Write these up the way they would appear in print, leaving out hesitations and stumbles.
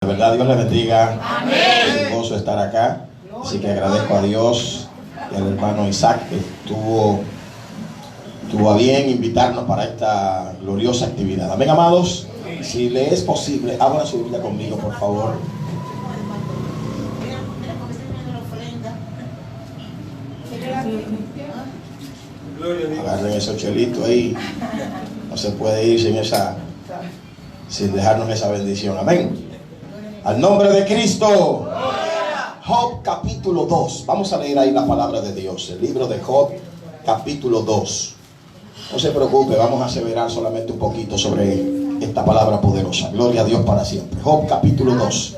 De verdad, Dios les bendiga. Amén. Es un gozo estar acá. Así que agradezco a Dios y al hermano Isaac que tuvo a bien invitarnos para esta gloriosa actividad. Amén, amados. Si le es posible, abra su Biblia conmigo, por favor. Agarren ese chelito ahí. No se puede ir sin dejarnos esa bendición. Amén. Al nombre de Cristo. Job capítulo 2. Vamos a leer ahí la palabra de Dios. El libro de Job capítulo 2. No se preocupe, vamos a aseverar solamente un poquito sobre esta palabra poderosa. Gloria a Dios para siempre. Job capítulo 2.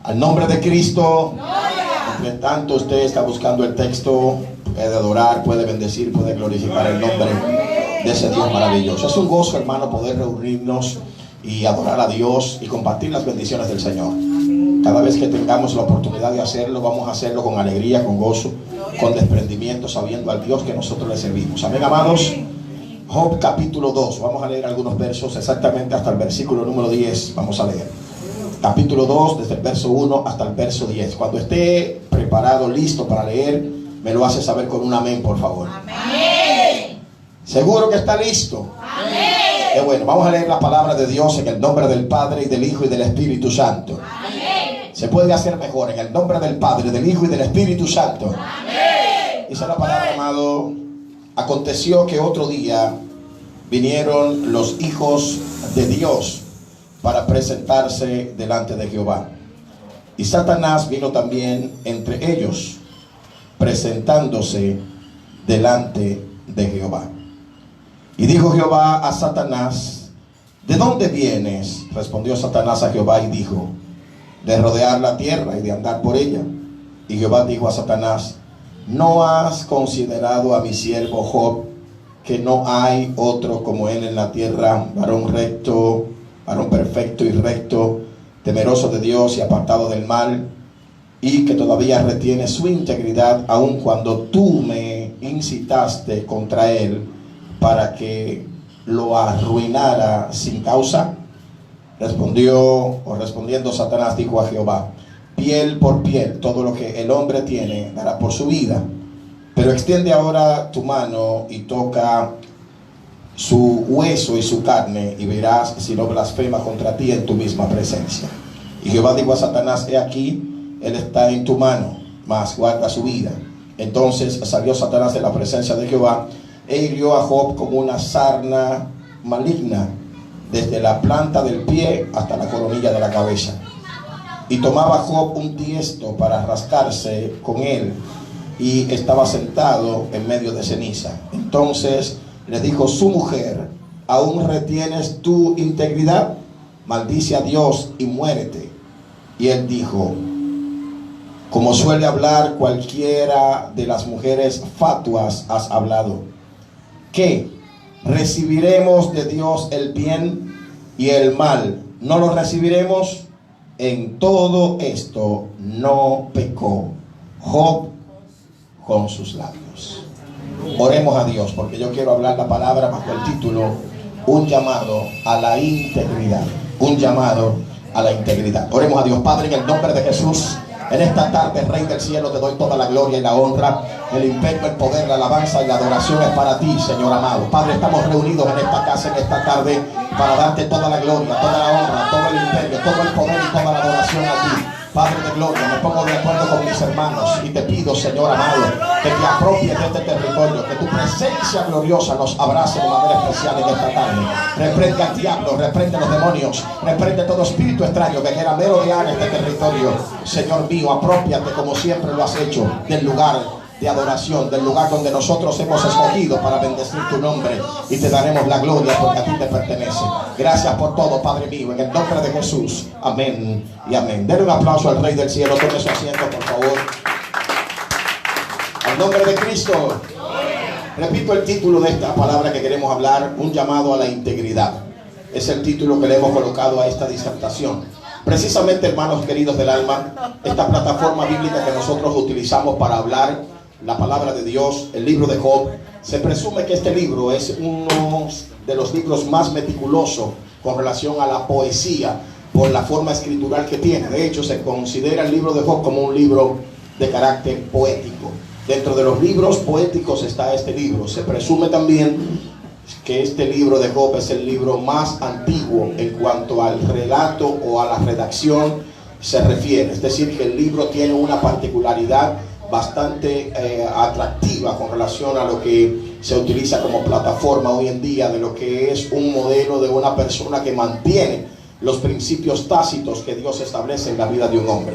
Al nombre de Cristo. Mientras tanto usted está buscando el texto, puede adorar, puede bendecir, puede glorificar el nombre de ese Dios maravilloso. Es un gozo, hermano, poder reunirnos y adorar a Dios y compartir las bendiciones del Señor. Cada vez que tengamos la oportunidad de hacerlo, vamos a hacerlo con alegría, con gozo, con desprendimiento, sabiendo al Dios que nosotros le servimos. Amén, amados. Job capítulo 2. Vamos a leer algunos versos exactamente hasta el versículo número 10. Vamos a leer. Capítulo 2, desde el verso 1 hasta el verso 10. Cuando esté preparado, listo para leer, me lo hace saber con un amén, por favor. Amén. ¿Seguro que está listo? Amén. Qué bueno, vamos a leer la palabra de Dios en el nombre del Padre, y del Hijo, y del Espíritu Santo. Amén. Se puede hacer mejor, en el nombre del Padre, del Hijo, y del Espíritu Santo. Amén. Dice la palabra, amado. Aconteció que otro día vinieron los hijos de Dios para presentarse delante de Jehová. Y Satanás vino también entre ellos, presentándose delante de Jehová. Y dijo Jehová a Satanás: ¿de dónde vienes? Respondió Satanás a Jehová y dijo: de rodear la tierra y de andar por ella. Y Jehová dijo a Satanás: ¿no has considerado a mi siervo Job, que no hay otro como él en la tierra, varón recto, varón perfecto y recto, temeroso de Dios y apartado del mal, y que todavía retiene su integridad, aun cuando tú me incitaste contra él para que lo arruinara sin causa? Respondiendo Satanás dijo a Jehová: piel por piel, todo lo que el hombre tiene dará por su vida. Pero extiende ahora tu mano y toca su hueso y su carne, y verás si no blasfema contra ti en tu misma presencia. Y Jehová dijo a Satanás: he aquí, él está en tu mano, mas guarda su vida. Entonces salió Satanás de la presencia de Jehová e hirió a Job como una sarna maligna, desde la planta del pie hasta la coronilla de la cabeza. Y tomaba Job un tiesto para rascarse con él, y estaba sentado en medio de ceniza. Entonces le dijo su mujer: ¿aún retienes tu integridad? Maldice a Dios y muérete. Y él dijo, como suele hablar cualquiera de las mujeres fatuas, has hablado. ¿Qué? ¿Recibiremos de Dios el bien y el mal? ¿No lo recibiremos? En todo esto no pecó Job con sus labios. Oremos a Dios, porque yo quiero hablar la palabra bajo el título: un llamado a la integridad. Un llamado a la integridad. Oremos a Dios. Padre, en el nombre de Jesús, en esta tarde, Rey del cielo, te doy toda la gloria y la honra, el imperio, el poder, la alabanza y la adoración es para ti, Señor amado. Padre, estamos reunidos en esta casa, en esta tarde, para darte toda la gloria, toda la honra, todo el imperio, todo el poder y toda la adoración a ti. Padre de gloria, me pongo de acuerdo con mis hermanos y te pido, Señor amado, que te apropies de este territorio, que tu presencia gloriosa nos abrace de manera especial en esta tarde. Reprende al diablo, reprende a los demonios, reprende todo espíritu extraño que quiera merodear este territorio. Señor mío, apropiate como siempre lo has hecho del lugar de adoración, del lugar donde nosotros hemos escogido para bendecir tu nombre, y te daremos la gloria porque a ti te pertenece. Gracias por todo, Padre mío, en el nombre de Jesús. Amén y amén. Denle un aplauso al Rey del cielo. Tome su asiento, por favor. Al nombre de Cristo. Repito el título de esta palabra que queremos hablar: un llamado a la integridad. Es el título que le hemos colocado a esta disertación. Precisamente, hermanos queridos del alma, esta plataforma bíblica que nosotros utilizamos para hablar la palabra de Dios, el libro de Job, se presume que este libro es uno de los libros más meticulosos con relación a la poesía por la forma escritural que tiene. De hecho, se considera el libro de Job como un libro de carácter poético. Dentro de los libros poéticos está este libro. Se presume también que este libro de Job es el libro más antiguo en cuanto al relato o a la redacción se refiere. Es decir, que el libro tiene una particularidad bastante atractiva con relación a lo que se utiliza como plataforma hoy en día, de lo que es un modelo de una persona que mantiene los principios tácitos que Dios establece en la vida de un hombre.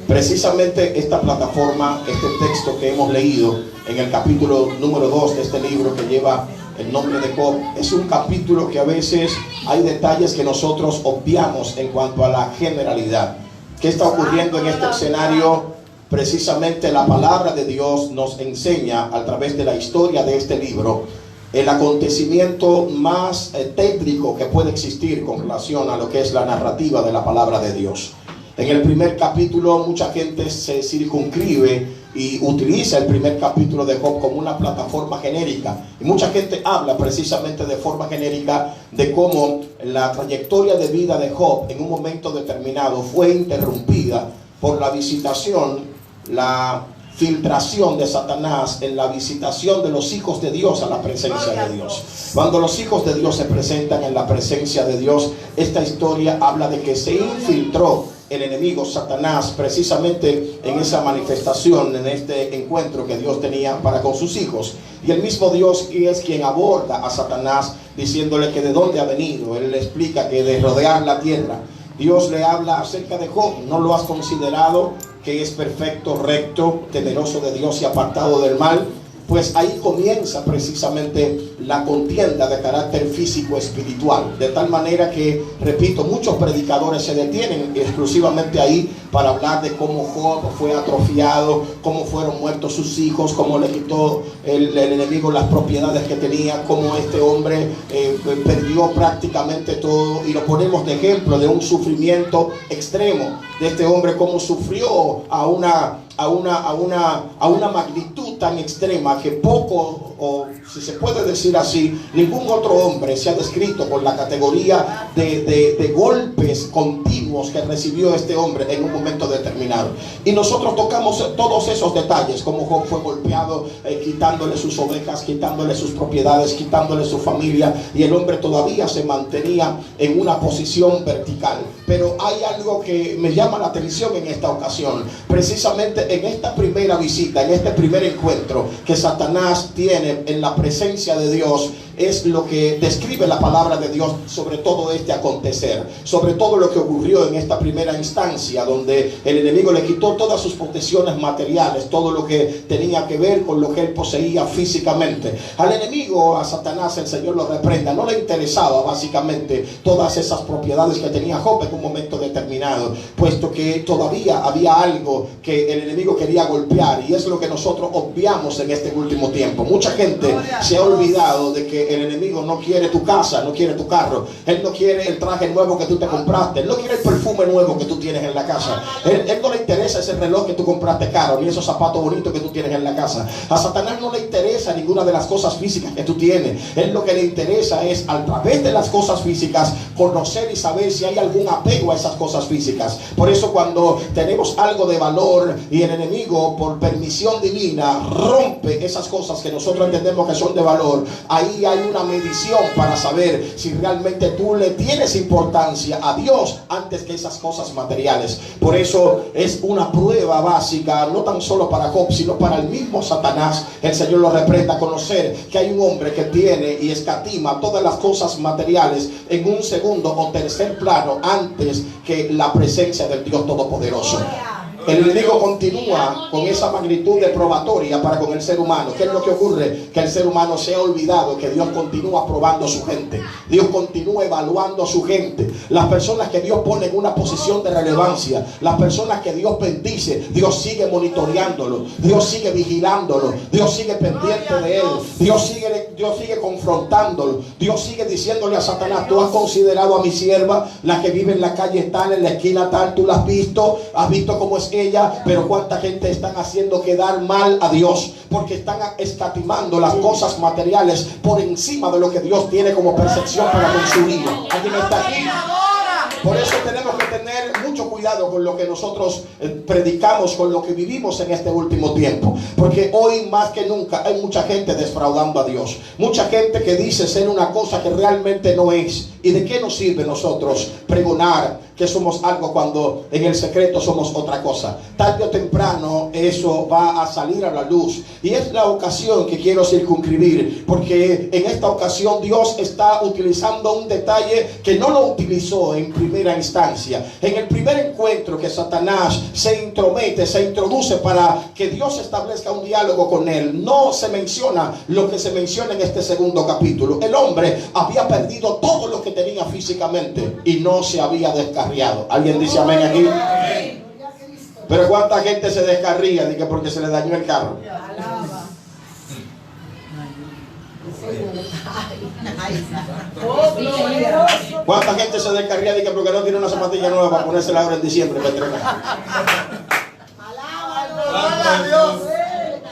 Precisamente esta plataforma, este texto que hemos leído en el capítulo número 2 de este libro que lleva el nombre de Job, es un capítulo que a veces hay detalles que nosotros obviamos en cuanto a la generalidad. ¿Qué está ocurriendo en este escenario? Precisamente la palabra de Dios nos enseña a través de la historia de este libro el acontecimiento más tétrico que puede existir con relación a lo que es la narrativa de la palabra de Dios. En el primer capítulo mucha gente se circunscribe y utiliza el primer capítulo de Job como una plataforma genérica, y mucha gente habla precisamente de forma genérica de cómo la trayectoria de vida de Job en un momento determinado fue interrumpida por la visitación, la filtración de Satanás en la visitación de los hijos de Dios a la presencia de Dios. Cuando los hijos de Dios se presentan en la presencia de Dios, esta historia habla de que se infiltró el enemigo Satanás precisamente en esa manifestación, en este encuentro que Dios tenía para con sus hijos. Y el mismo Dios es quien aborda a Satanás diciéndole que de dónde ha venido. Él le explica que de rodear la tierra. Dios le habla acerca de Job. ¿No lo has considerado que es perfecto, recto, temeroso de Dios y apartado del mal? Pues ahí comienza precisamente la contienda de carácter físico espiritual, de tal manera que, repito, muchos predicadores se detienen exclusivamente ahí para hablar de cómo Job fue atrofiado, cómo fueron muertos sus hijos, cómo le quitó el enemigo las propiedades que tenía, cómo este hombre perdió prácticamente todo, y lo ponemos de ejemplo de un sufrimiento extremo de este hombre, cómo sufrió a una magnitud tan extrema que poco, o si se puede decir así, ningún otro hombre se ha descrito con la categoría de golpes continuos que recibió este hombre en un momento determinado. Y nosotros tocamos todos esos detalles, como Job fue golpeado, quitándole sus ovejas, quitándole sus propiedades, quitándole su familia, y el hombre todavía se mantenía en una posición vertical. Pero hay algo que me llama la atención en esta ocasión, precisamente en esta primera visita, en este primer encuentro que Satanás tiene en la presencia de Dios. Es lo que describe la palabra de Dios sobre todo este acontecer, sobre todo lo que ocurrió en esta primera instancia, donde el enemigo le quitó todas sus posesiones materiales, todo lo que tenía que ver con lo que él poseía físicamente. Al enemigo, a Satanás, el Señor lo reprenda, no le interesaba básicamente todas esas propiedades que tenía Job en un momento determinado, puesto que todavía había algo que el enemigo quería golpear, y es lo que nosotros obviamos en este último tiempo. Mucha gente se ha olvidado de que el enemigo no quiere tu casa, no quiere tu carro, él no quiere el traje nuevo que tú te compraste, él no quiere el perfume nuevo que tú tienes en la casa, él no le interesa ese reloj que tú compraste caro, ni esos zapatos bonitos que tú tienes en la casa. A Satanás no le interesa ninguna de las cosas físicas que tú tienes. Él lo que le interesa es, a través de las cosas físicas, conocer y saber si hay algún apego a esas cosas físicas. Por eso cuando tenemos algo de valor y el enemigo, por permisión divina, rompe esas cosas que nosotros entendemos que son de valor, ahí hay una medición para saber si realmente tú le tienes importancia a Dios antes que esas cosas materiales. Por eso es una prueba básica, no tan solo para Job, sino para el mismo Satanás. El Señor lo reprenda, conocer que hay un hombre que tiene y escatima todas las cosas materiales en un segundo o tercer plano antes que la presencia del Dios Todopoderoso. El enemigo continúa con esa magnitud de probatoria para con el ser humano. ¿Qué es lo que ocurre? Que el ser humano se ha olvidado que Dios continúa probando a su gente. Dios continúa evaluando a su gente. Las personas que Dios pone en una posición de relevancia, las personas que Dios bendice, Dios sigue monitoreándolo, Dios sigue vigilándolo, Dios sigue pendiente de él, Dios sigue confrontándolo, Dios sigue diciéndole a Satanás: tú has considerado a mi sierva, la que vive en la calle tal, en la esquina tal, tú la has visto cómo es ella. Pero cuánta gente están haciendo quedar mal a Dios porque están escatimando las cosas materiales por encima de lo que Dios tiene como percepción para con su vida. ¿Alguien está aquí? Por eso tenemos que tener mucho cuidado con lo que nosotros predicamos, con lo que vivimos en este último tiempo. Porque hoy más que nunca hay mucha gente defraudando a Dios. Mucha gente que dice ser una cosa que realmente no es. ¿Y de qué nos sirve nosotros pregonar que somos algo cuando en el secreto somos otra cosa? Tarde o temprano eso va a salir a la luz. Y es la ocasión que quiero circunscribir, porque en esta ocasión Dios está utilizando un detalle que no lo utilizó en primera instancia. En el primer encuentro que Satanás se intromete, se introduce para que Dios establezca un diálogo con él, no se menciona lo que se menciona en este segundo capítulo. El hombre había perdido todo lo que tenía físicamente y no se había descarriado. ¿Alguien dice amén aquí? Pero ¿cuánta gente se descarría? Dije porque se le dañó el carro. ¿Cuánta gente se descarría? Dije porque no tiene una zapatilla nueva para ponérsela ahora en diciembre para entregar.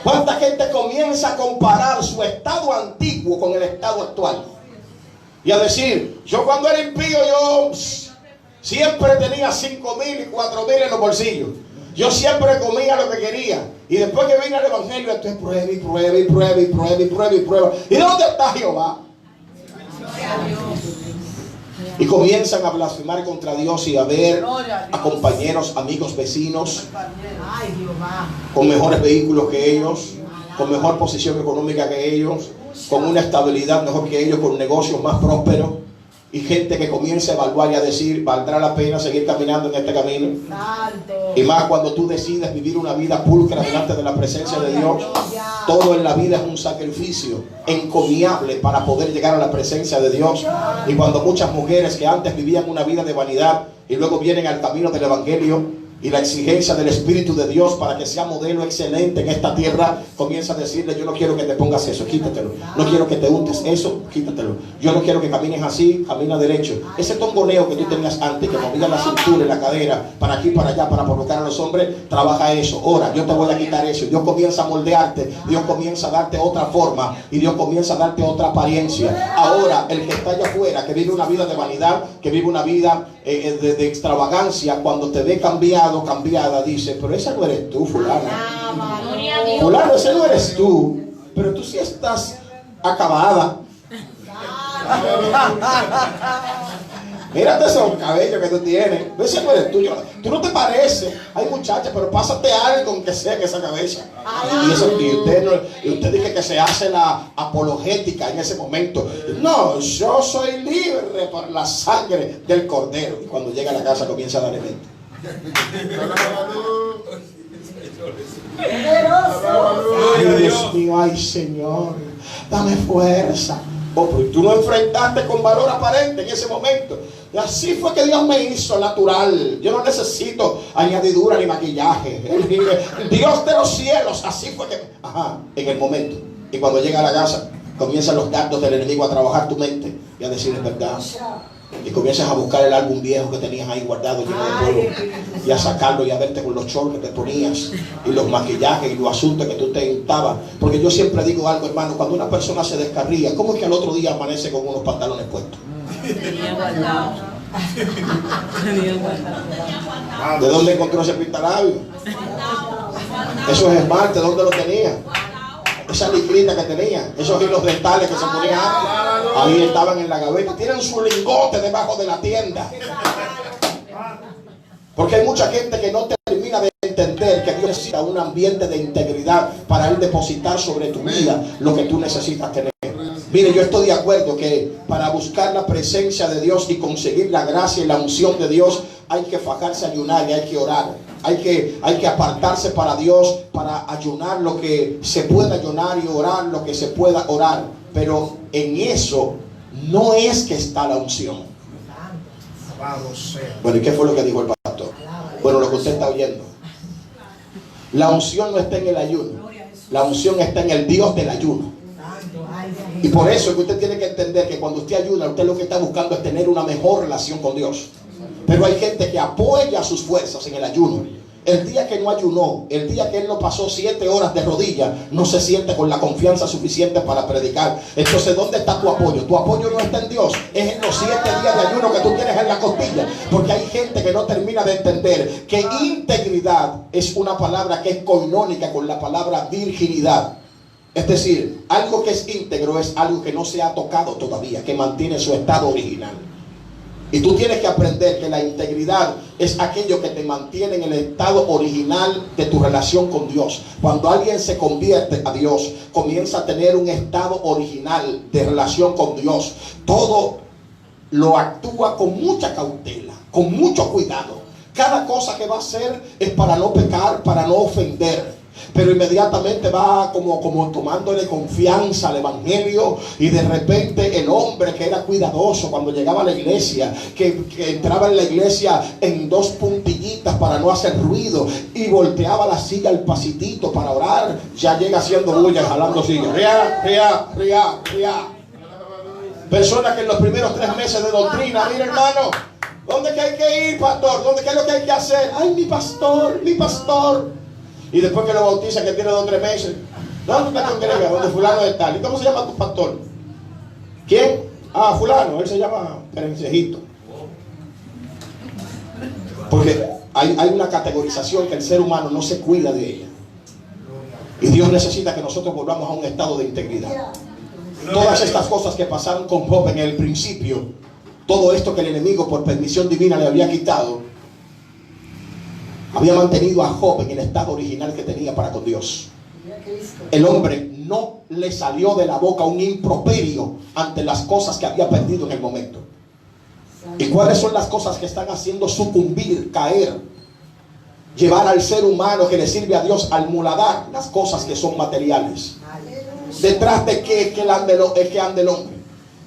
¿Cuánta gente comienza a comparar su estado antiguo con el estado actual? Y a decir, yo cuando era impío, yo siempre tenía 5,000 y 4,000 en los bolsillos. Yo siempre comía lo que quería. Y después que vine al evangelio, entonces prueba y prueba y prueba y prueba y prueba y prueba. ¿Y dónde está Jehová? Y comienzan a blasfemar contra Dios y a ver a compañeros, amigos, vecinos con mejores vehículos que ellos, con mejor posición económica que ellos, con una estabilidad mejor que ellos, con negocios más prósperos. Y gente que comienza a evaluar y a decir, ¿valdrá la pena seguir caminando en este camino? Y más cuando tú decides vivir una vida pulcra delante de la presencia de Dios. Todo en la vida es un sacrificio encomiable para poder llegar a la presencia de Dios. Y cuando muchas mujeres que antes vivían una vida de vanidad y luego vienen al camino del evangelio y la exigencia del Espíritu de Dios para que sea modelo excelente en esta tierra, comienza a decirle, yo no quiero que te pongas eso, quítatelo. No quiero que te untes eso, quítatelo. Yo no quiero que camines así, camina derecho. Ese tongoneo que tú tenías antes, que movía la cintura y la cadera para aquí, para allá, para provocar a los hombres, trabaja eso. Ahora, yo te voy a quitar eso. Dios comienza a moldearte, Dios comienza a darte otra forma y Dios comienza a darte otra apariencia. Ahora, el que está allá afuera, que vive una vida de vanidad, que vive una vida de extravagancia, cuando te ve cambiada, dice, pero esa no eres tú, fulano. Fulano, ese no eres tú, pero tú sí estás acabada. Mírate esos cabellos que tú tienes. Ese no eres tú. Tú no te pareces. Hay muchachas, pero pásate algo aunque sea en esa cabeza. Y usted dice que se hace la apologética en ese momento. No, yo soy libre por la sangre del Cordero. Y cuando llega a la casa comienza a darle mente. Ay, Dios mío, ay Señor, dame fuerza. Oh, pero tú no enfrentaste con valor aparente en ese momento. Y así fue que Dios me hizo natural. Yo no necesito añadidura ni maquillaje. El Dios de los cielos, así fue que... en el momento. Y cuando llega a la casa, comienzan los dardos del enemigo a trabajar tu mente y a decir es verdad. Y comienzas a buscar el álbum viejo que tenías ahí guardado lleno de polvo y a sacarlo y a verte con los shorts que te ponías y los maquillajes y los asuntos que tú te untabas. Porque yo siempre digo algo, hermano, cuando una persona se descarría, ¿cómo es que al otro día amanece con unos pantalones puestos? ¿De dónde encontró ese pintalabio? Eso es esmalte, ¿dónde lo tenía? Esa licrita que tenía, esos hilos dentales que se ponían ahí estaban en la gaveta. Tienen su lingote debajo de la tienda. Porque hay mucha gente que no termina de entender que Dios necesita un ambiente de integridad para Él depositar sobre tu vida lo que tú necesitas tener. Mire, yo estoy de acuerdo que para buscar la presencia de Dios y conseguir la gracia y la unción de Dios hay que fajarse, ayunar y hay que orar. Hay que apartarse para Dios, para ayunar lo que se pueda ayunar y orar lo que se pueda orar. Pero en eso no es que está la unción. Bueno, ¿y qué fue lo que dijo el pastor? Bueno, lo que usted está oyendo. La unción no está en el ayuno. La unción está en el Dios del ayuno. Y por eso es que usted tiene que entender que cuando usted ayuna, usted lo que está buscando es tener una mejor relación con Dios. Pero hay gente que apoya sus fuerzas en el ayuno El día que no ayunó, el día que él no pasó 7 horas de rodillas, no se siente con la confianza suficiente para predicar. Entonces, ¿dónde está tu apoyo? Tu apoyo no está en Dios, es en los 7 días de ayuno que tú tienes en la costilla. Porque hay gente que no termina de entender que integridad es una palabra que es coinónica con la palabra virginidad. Es decir, algo que es íntegro es algo que no se ha tocado todavía, que mantiene su estado original. Y tú tienes que aprender que la integridad es aquello que te mantiene en el estado original de tu relación con Dios. Cuando alguien se convierte a Dios, comienza a tener un estado original de relación con Dios. Todo lo actúa con mucha cautela, con mucho cuidado. Cada cosa que va a hacer es para no pecar, para no ofender. Pero inmediatamente va como tomándole confianza al evangelio, y de repente el hombre que era cuidadoso cuando llegaba a la iglesia, que entraba en la iglesia en 2 puntillitas para no hacer ruido, y volteaba la silla al pasitito para orar, ya llega haciendo bulla, jalando silla. Ria. Personas que en los primeros 3 meses de doctrina, mira hermano, ¿dónde que hay que ir, pastor? ¿Dónde que es lo que hay que hacer? Ay, mi pastor. Y después que lo bautiza, que tiene 2 o 3 meses, ¿dónde te congregas? ¿Dónde fulano de tal? ¿Y cómo se llama tu pastor? ¿Quién? Ah, fulano, él se llama Perencejito. Porque hay una categorización que el ser humano no se cuida de ella. Y Dios necesita que nosotros volvamos a un estado de integridad. Todas estas cosas que pasaron con Job en el principio, todo esto que el enemigo por permisión divina le había quitado, había mantenido a Job en el estado original que tenía para con Dios. El hombre no le salió de la boca un improperio ante las cosas que había perdido en el momento. ¿Y cuáles son las cosas que están haciendo sucumbir, caer, llevar al ser humano que le sirve a Dios al muladar? Las cosas que son materiales. ¿Detrás de qué anda el hombre?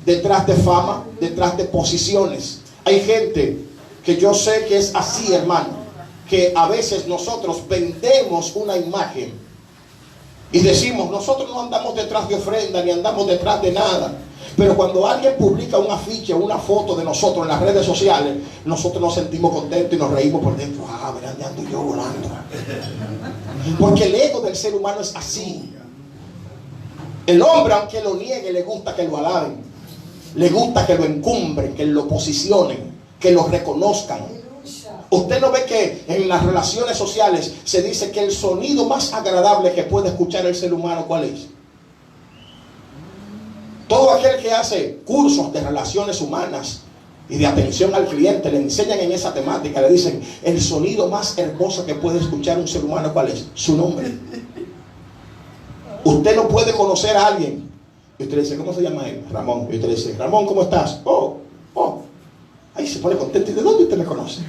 Detrás de fama, detrás de posiciones. Hay gente que yo sé que es así, hermano, que a veces nosotros vendemos una imagen y decimos, nosotros no andamos detrás de ofrenda ni andamos detrás de nada, pero cuando alguien publica un afiche o una foto de nosotros en las redes sociales, nosotros nos sentimos contentos y nos reímos por dentro. Ah, mira, ando yo volando. Porque el ego del ser humano es así. El hombre, aunque lo niegue, le gusta que lo alaben, le gusta que lo encumbren, que lo posicionen, que lo reconozcan. Usted no ve que en las relaciones sociales se dice que el sonido más agradable que puede escuchar el ser humano, ¿cuál es? Todo aquel que hace cursos de relaciones humanas y de atención al cliente, le enseñan en esa temática, le dicen, el sonido más hermoso que puede escuchar un ser humano, ¿cuál es? Su nombre. Usted no puede conocer a alguien y usted le dice, ¿cómo se llama él? Ramón. Y usted le dice, Ramón, ¿cómo estás? Ahí se pone contento. ¿Y de dónde usted me conoce?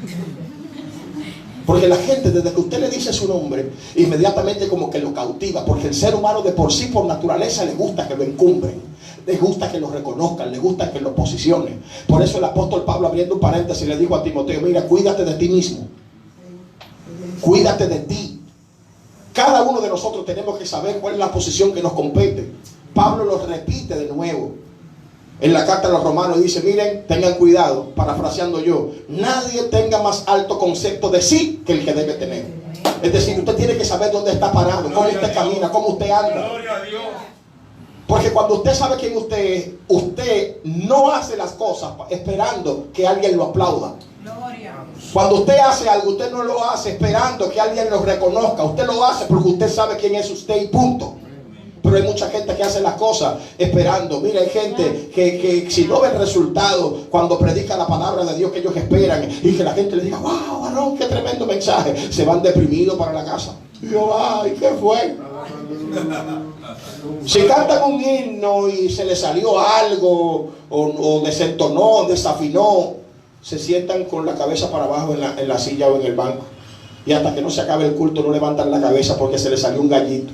Porque la gente, desde que usted le dice su nombre, inmediatamente como que lo cautiva. Porque el ser humano de por sí, por naturaleza, le gusta que lo encumbren, le gusta que lo reconozcan, le gusta que lo posicionen. Por eso el apóstol Pablo, abriendo un paréntesis, le dijo a Timoteo, mira, cuídate de ti mismo, cuídate de ti. Cada uno de nosotros tenemos que saber cuál es la posición que nos compete. Pablo lo repite de nuevo en la carta a los romanos, dice, miren, tengan cuidado, parafraseando yo, nadie tenga más alto concepto de sí que el que debe tener. Es decir, usted tiene que saber dónde está parado, cómo usted camina, cómo usted anda. Porque cuando usted sabe quién usted es, usted no hace las cosas esperando que alguien lo aplauda. Cuando usted hace algo, usted no lo hace esperando que alguien lo reconozca. Usted lo hace porque usted sabe quién es usted y punto. Pero hay mucha gente que hace las cosas esperando. Mira, hay gente que si no ve el resultado cuando predica la palabra de Dios que ellos esperan, y que la gente le diga, wow, varón, qué tremendo mensaje, se van deprimidos para la casa. Y yo, ay, ¿qué fue? Si cantan un himno y se les salió algo, o desentonó, desafinó, se sientan con la cabeza para abajo en la silla o en el banco. Y hasta que no se acabe el culto no levantan la cabeza porque se les salió un gallito.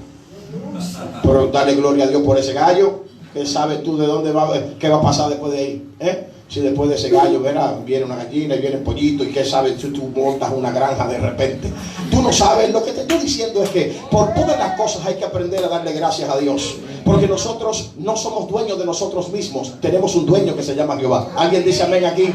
Pero dale gloria a Dios por ese gallo. ¿Qué sabes tú de dónde va? ¿Qué va a pasar después de ahí? Si después de ese gallo, verá, viene una gallina y viene el pollito, y qué sabes si tú montas una granja de repente. Tú no sabes. Lo que te estoy diciendo es que por todas las cosas hay que aprender a darle gracias a Dios. Porque nosotros no somos dueños de nosotros mismos. Tenemos un dueño que se llama Jehová. ¿Alguien dice amén aquí?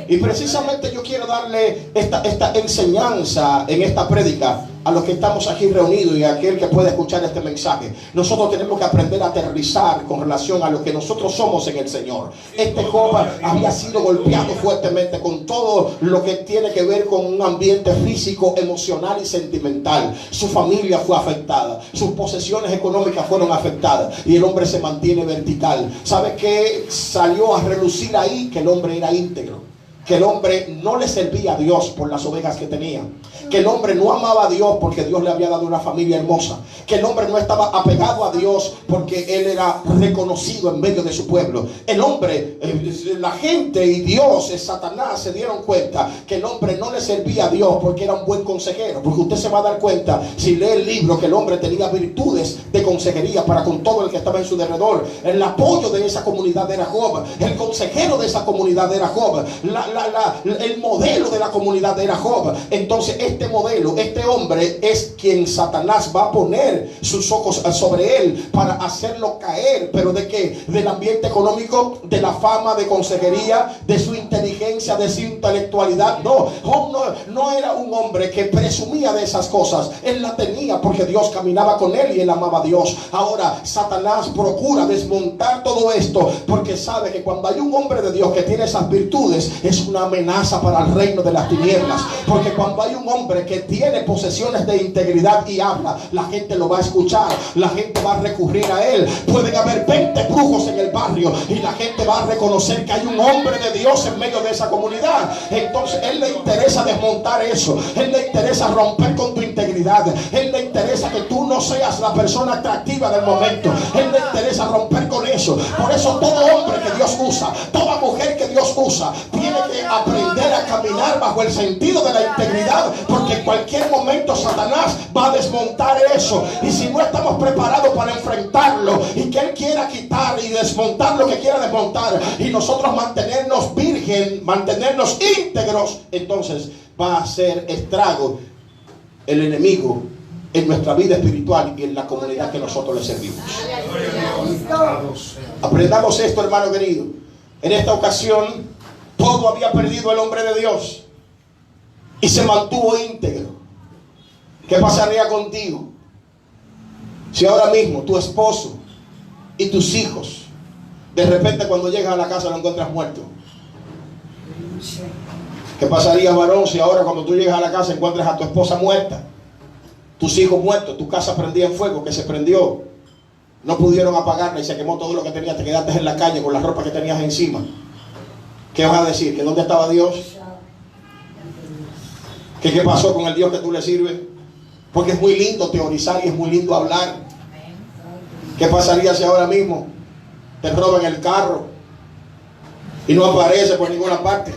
Y precisamente yo quiero darle esta enseñanza en esta prédica a los que estamos aquí reunidos y a aquel que puede escuchar este mensaje. Nosotros tenemos que aprender a aterrizar con relación a lo que nosotros somos en el Señor. Este joven había sido golpeado fuertemente con todo lo que tiene que ver con un ambiente físico, emocional y sentimental. Su familia fue afectada, sus posesiones económicas fueron afectadas y el hombre se mantiene vertical. ¿Sabe qué salió a relucir ahí? Que el hombre era íntegro, que el hombre no le servía a Dios por las ovejas que tenía, que el hombre no amaba a Dios porque Dios le había dado una familia hermosa, que el hombre no estaba apegado a Dios porque él era reconocido en medio de su pueblo. El hombre, la gente y Dios, Satanás, se dieron cuenta que el hombre no le servía a Dios porque era un buen consejero. Porque usted se va a dar cuenta, si lee el libro, que el hombre tenía virtudes de consejería para con todo el que estaba en su derredor. El apoyo de esa comunidad era Job, el consejero de esa comunidad era Job, el modelo de la comunidad era Job. Entonces este modelo, este hombre es quien Satanás va a poner sus ojos sobre él para hacerlo caer. ¿Pero de qué? Del ambiente económico, de la fama, de consejería, de su inteligencia, de su intelectualidad. No, Job no era un hombre que presumía de esas cosas. Él la tenía porque Dios caminaba con él y él amaba a Dios. Ahora Satanás procura desmontar todo esto porque sabe que cuando hay un hombre de Dios que tiene esas virtudes, es una amenaza para el reino de las tinieblas. Porque cuando hay un hombre que tiene posesiones de integridad y habla, la gente lo va a escuchar, la gente va a recurrir a él. Pueden haber 20 brujos en el barrio y la gente va a reconocer que hay un hombre de Dios en medio de esa comunidad. Entonces él le interesa desmontar eso, él le interesa romper con tu integridad, él le interesa que tú no seas la persona atractiva del momento, él le interesa romper con eso. Por eso todo hombre que Dios usa, toda mujer que Dios usa, tiene que aprender a caminar bajo el sentido de la integridad, porque en cualquier momento Satanás va a desmontar eso. Y si no estamos preparados para enfrentarlo y que él quiera quitar y desmontar lo que quiera desmontar, y nosotros mantenernos virgen, mantenernos íntegros, entonces va a hacer estrago el enemigo en nuestra vida espiritual y en la comunidad que nosotros le servimos. Aprendamos esto, hermano querido. En esta ocasión todo había perdido el hombre de Dios y se mantuvo íntegro. ¿Qué pasaría contigo si ahora mismo tu esposo y tus hijos de repente cuando llegas a la casa lo encuentras muerto? ¿Qué pasaría, varón, si ahora cuando tú llegas a la casa encuentras a tu esposa muerta, tus hijos muertos, tu casa prendida en fuego, que se prendió, no pudieron apagarla y se quemó todo lo que tenías, te quedaste en la calle con la ropa que tenías encima? ¿Qué vas a decir? ¿Que dónde estaba Dios? ¿Qué pasó con el Dios que tú le sirves? Porque es muy lindo teorizar y es muy lindo hablar. ¿Qué pasaría si ahora mismo te roban el carro y no aparece por ninguna parte?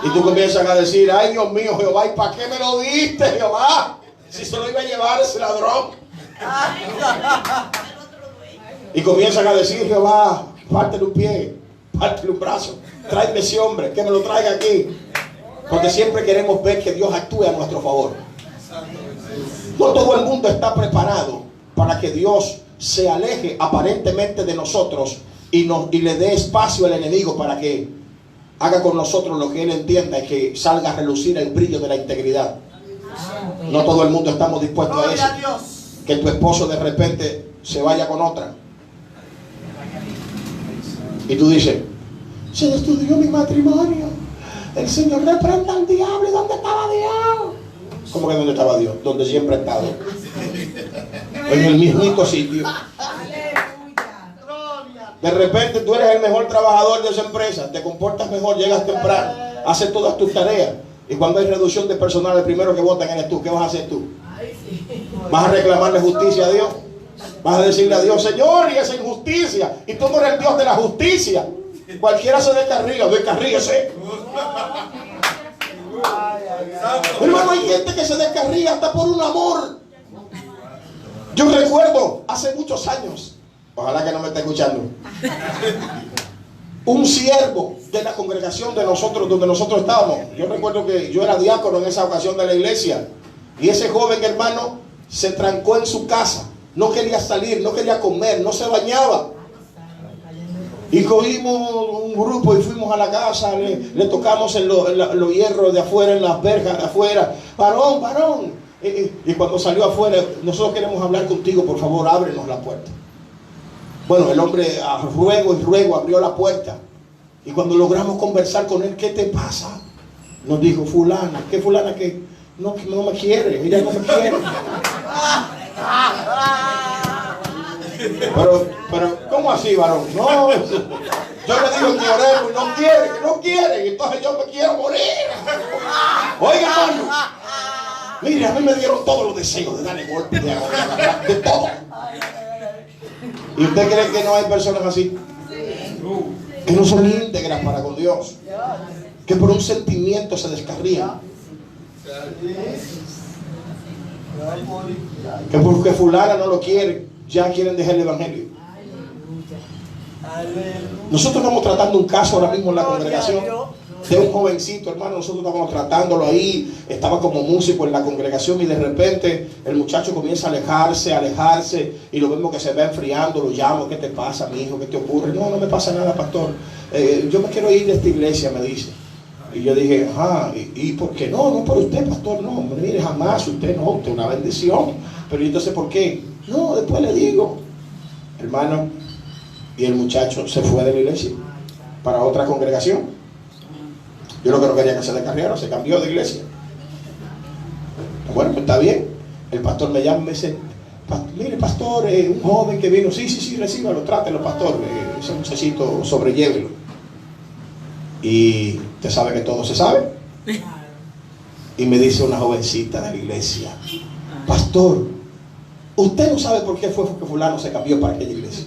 Y tú comienzas a decir: ay, Dios mío, Jehová, ¿y para qué me lo diste, Jehová? Si se lo iba a llevar ese ladrón. Y comienzan a decir: Jehová, pártele un pie, pártele un brazo, tráeme ese hombre, que me lo traiga aquí. Porque siempre queremos ver que Dios actúe a nuestro favor. No todo el mundo está preparado para que Dios se aleje aparentemente de nosotros y le dé espacio al enemigo para que haga con nosotros lo que él entienda y que salga a relucir el brillo de la integridad. No todo el mundo estamos dispuestos a eso. Que tu esposo de repente se vaya con otra y tú dices: se destruyó mi matrimonio, el Señor reprenda al diablo. ¿Y dónde estaba Dios? ¿Cómo que dónde estaba Dios? Donde siempre ha estado, en el mismito sitio. De repente tú eres el mejor trabajador de esa empresa, te comportas mejor, llegas temprano, haces todas tus tareas, y cuando hay reducción de personal el primero que votan eres tú. ¿Qué vas a hacer tú? ¿Vas a reclamarle justicia a Dios? ¿Vas a decirle a Dios: Señor, y esa injusticia? Y tú no eres el Dios de la justicia. Cualquiera se descarría, descarríese. Hermano, hay gente que se descarría hasta por un amor. Yo recuerdo hace muchos años, ojalá que no me esté escuchando, un siervo de la congregación de nosotros, donde nosotros estábamos. Yo recuerdo que yo era diácono en esa ocasión de la iglesia, y ese joven, hermano, se trancó en su casa, no quería salir, no quería comer, no se bañaba. Y cogimos un grupo y fuimos a la casa, le tocamos en los hierros de afuera, en las verjas de afuera. Varón, varón. Y cuando salió afuera, nosotros queremos hablar contigo, por favor, ábrenos la puerta. Bueno, el hombre a ruego y ruego abrió la puerta. Y cuando logramos conversar con él, ¿qué te pasa? Nos dijo, fulana. ¿Qué fulana? Que no me quiere, ella no me quiere. Pero, ¿cómo así, varón? No, yo le digo que oremos y no quiere, entonces yo me quiero morir. Oiga, hermano, mire, a mí me dieron todos los deseos de darle golpes, de todo. ¿Y usted cree que no hay personas así? Que no son íntegras para con Dios, que por un sentimiento se descarrían, que porque fulana no lo quiere, ya quieren dejar el evangelio. Nosotros estamos tratando un caso ahora mismo en la congregación de un jovencito, hermano. Nosotros estábamos tratándolo ahí, estaba como músico en la congregación, y de repente el muchacho comienza a alejarse, y lo vemos que se va enfriando. Lo llamo, ¿qué te pasa, mi hijo? ¿Qué te ocurre? No me pasa nada, pastor. Yo me quiero ir de esta iglesia, me dice. Y yo dije, ajá, ¿y por qué? No por usted, pastor, no, mire, jamás, usted no, usted es una bendición. Pero entonces, ¿por qué? No, después le digo, hermano. Y el muchacho se fue de la iglesia para otra congregación. Yo lo que no quería que se descarriara, se cambió de iglesia. Bueno, pues está bien. El pastor me llama y me dice, mire, pastor, un joven que vino, sí, recíbalo, trátelo, pastor, ese muchachito, sobrellévelo. Y usted sabe que todo se sabe. Y me dice una jovencita de la iglesia, pastor, ¿usted no sabe por qué fue que fulano se cambió para aquella iglesia?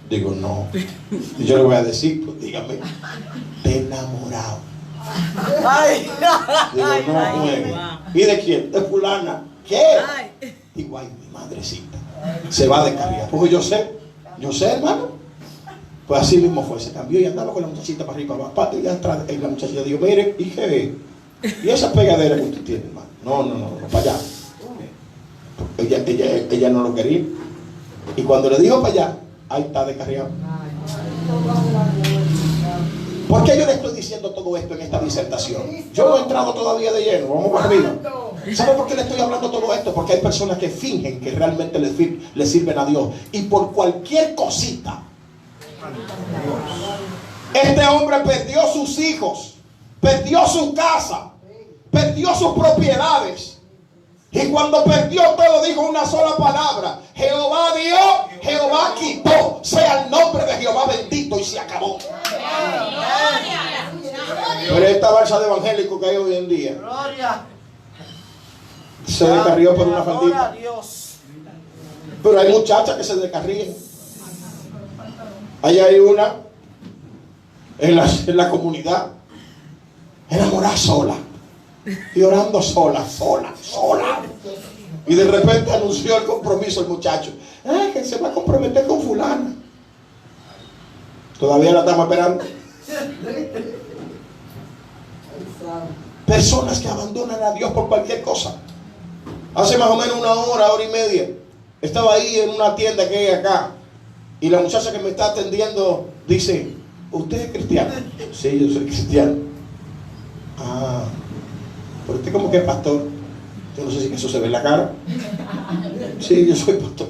Digo, no. Y yo le voy a decir, pues dígame, de enamorado. Digo, no juegue. ¿Y de quién? De fulana. ¿Qué? Digo, ay, mi madrecita, se va de carrera. Porque yo sé, hermano. Pues así mismo fue, se cambió y andaba con la muchachita para arriba, para abajo, y atrás. Y la muchachita dijo, mire, ¿y esa pegadera que usted tiene, hermano? No, para allá. Ella no lo quería. Y cuando le dijo para allá, ahí está descarriado. ¿Por qué yo le estoy diciendo todo esto en esta disertación? Yo no he entrado todavía de lleno, vamos para arriba. ¿Sabe por qué le estoy hablando todo esto? Porque hay personas que fingen que realmente le sirven a Dios, y por cualquier cosita. Este hombre perdió sus hijos, perdió su casa, perdió sus propiedades. Y cuando perdió todo, dijo una sola palabra: Jehová dio, Jehová quitó, sea el nombre de Jehová bendito, y se acabó. Pero esta balsa de evangélico que hay hoy en día se descarrió por una faldita. Pero hay muchachas que se descarrían. Allá hay una en la comunidad, enamorada sola y orando sola. Y de repente anunció el compromiso el muchacho. Que se va a comprometer con fulana. Todavía la estamos esperando. Personas que abandonan a Dios por cualquier cosa. Hace más o menos una hora y media, estaba ahí en una tienda que hay acá, y la muchacha que me está atendiendo dice, ¿usted es cristiano? Sí, yo soy cristiano. Pero usted como que es pastor. Yo no sé si eso se ve en la cara. Sí, yo soy pastor.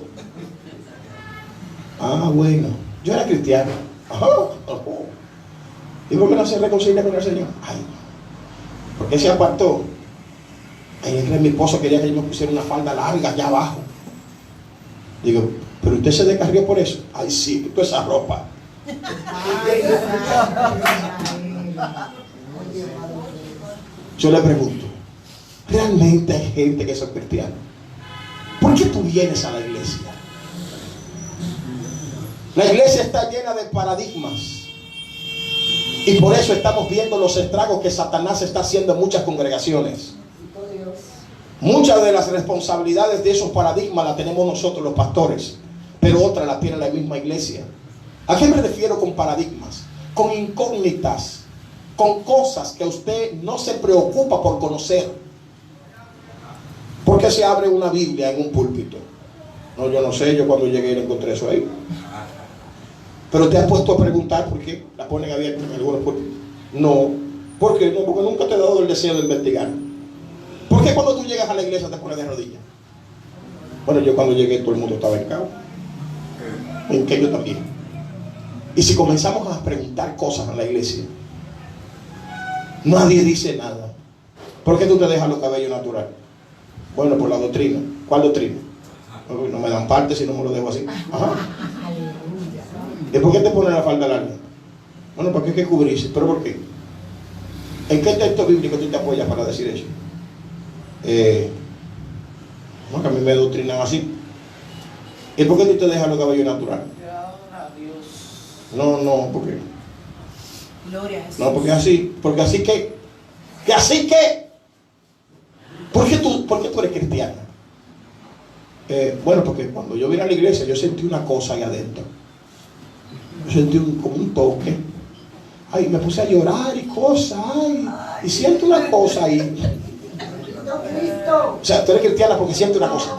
Bueno, yo era cristiano. ¿Y por qué no se reconcilia con el Señor? ¿Por qué se apartó? Mi esposo quería que yo me pusiera una falda larga allá abajo. Digo, ¿pero usted se descarrió por eso? Ay, sí, toda esa ropa. Yo le pregunto, ¿realmente hay gente que son cristianos? ¿Por qué tú vienes a la iglesia? La iglesia está llena de paradigmas, y por eso estamos viendo los estragos que Satanás está haciendo en muchas congregaciones. Muchas de las responsabilidades de esos paradigmas las tenemos nosotros los pastores, pero otras las tiene la misma iglesia. ¿A qué me refiero con paradigmas? Con incógnitas, con cosas que usted no se preocupa por conocer. ¿Por qué se abre una Biblia en un púlpito? No, yo no sé, yo cuando llegué le encontré eso ahí. Pero te has puesto a preguntar por qué la ponen abierta en algunos pueblos. No. ¿Por qué? No, porque nunca te he dado el deseo de investigar. ¿Por qué cuando tú llegas a la iglesia te pones de rodillas? Bueno, yo cuando llegué todo el mundo estaba en caos. En que yo también. Y si comenzamos a preguntar cosas en la iglesia, nadie dice nada. ¿Por qué tú te dejas los cabellos naturales? Bueno, por la doctrina. ¿Cuál doctrina? No me dan parte si no me lo dejo así. Ajá. ¿Y por qué te pones la falda larga? Bueno, porque hay que cubrirse. ¿Pero por qué? ¿En qué texto bíblico tú te apoyas para decir eso? No, que a mí me doctrinan así. ¿Y por qué tú te dejas los cabellos naturales? No, porque no, porque así que ¿por qué tú eres cristiana? Bueno, porque cuando yo vine a la iglesia yo sentí una cosa ahí adentro. Yo sentí como un toque. Ay, me puse a llorar y cosas. Ay, y siento una cosa ahí. O sea, tú eres cristiana porque siente una cosa.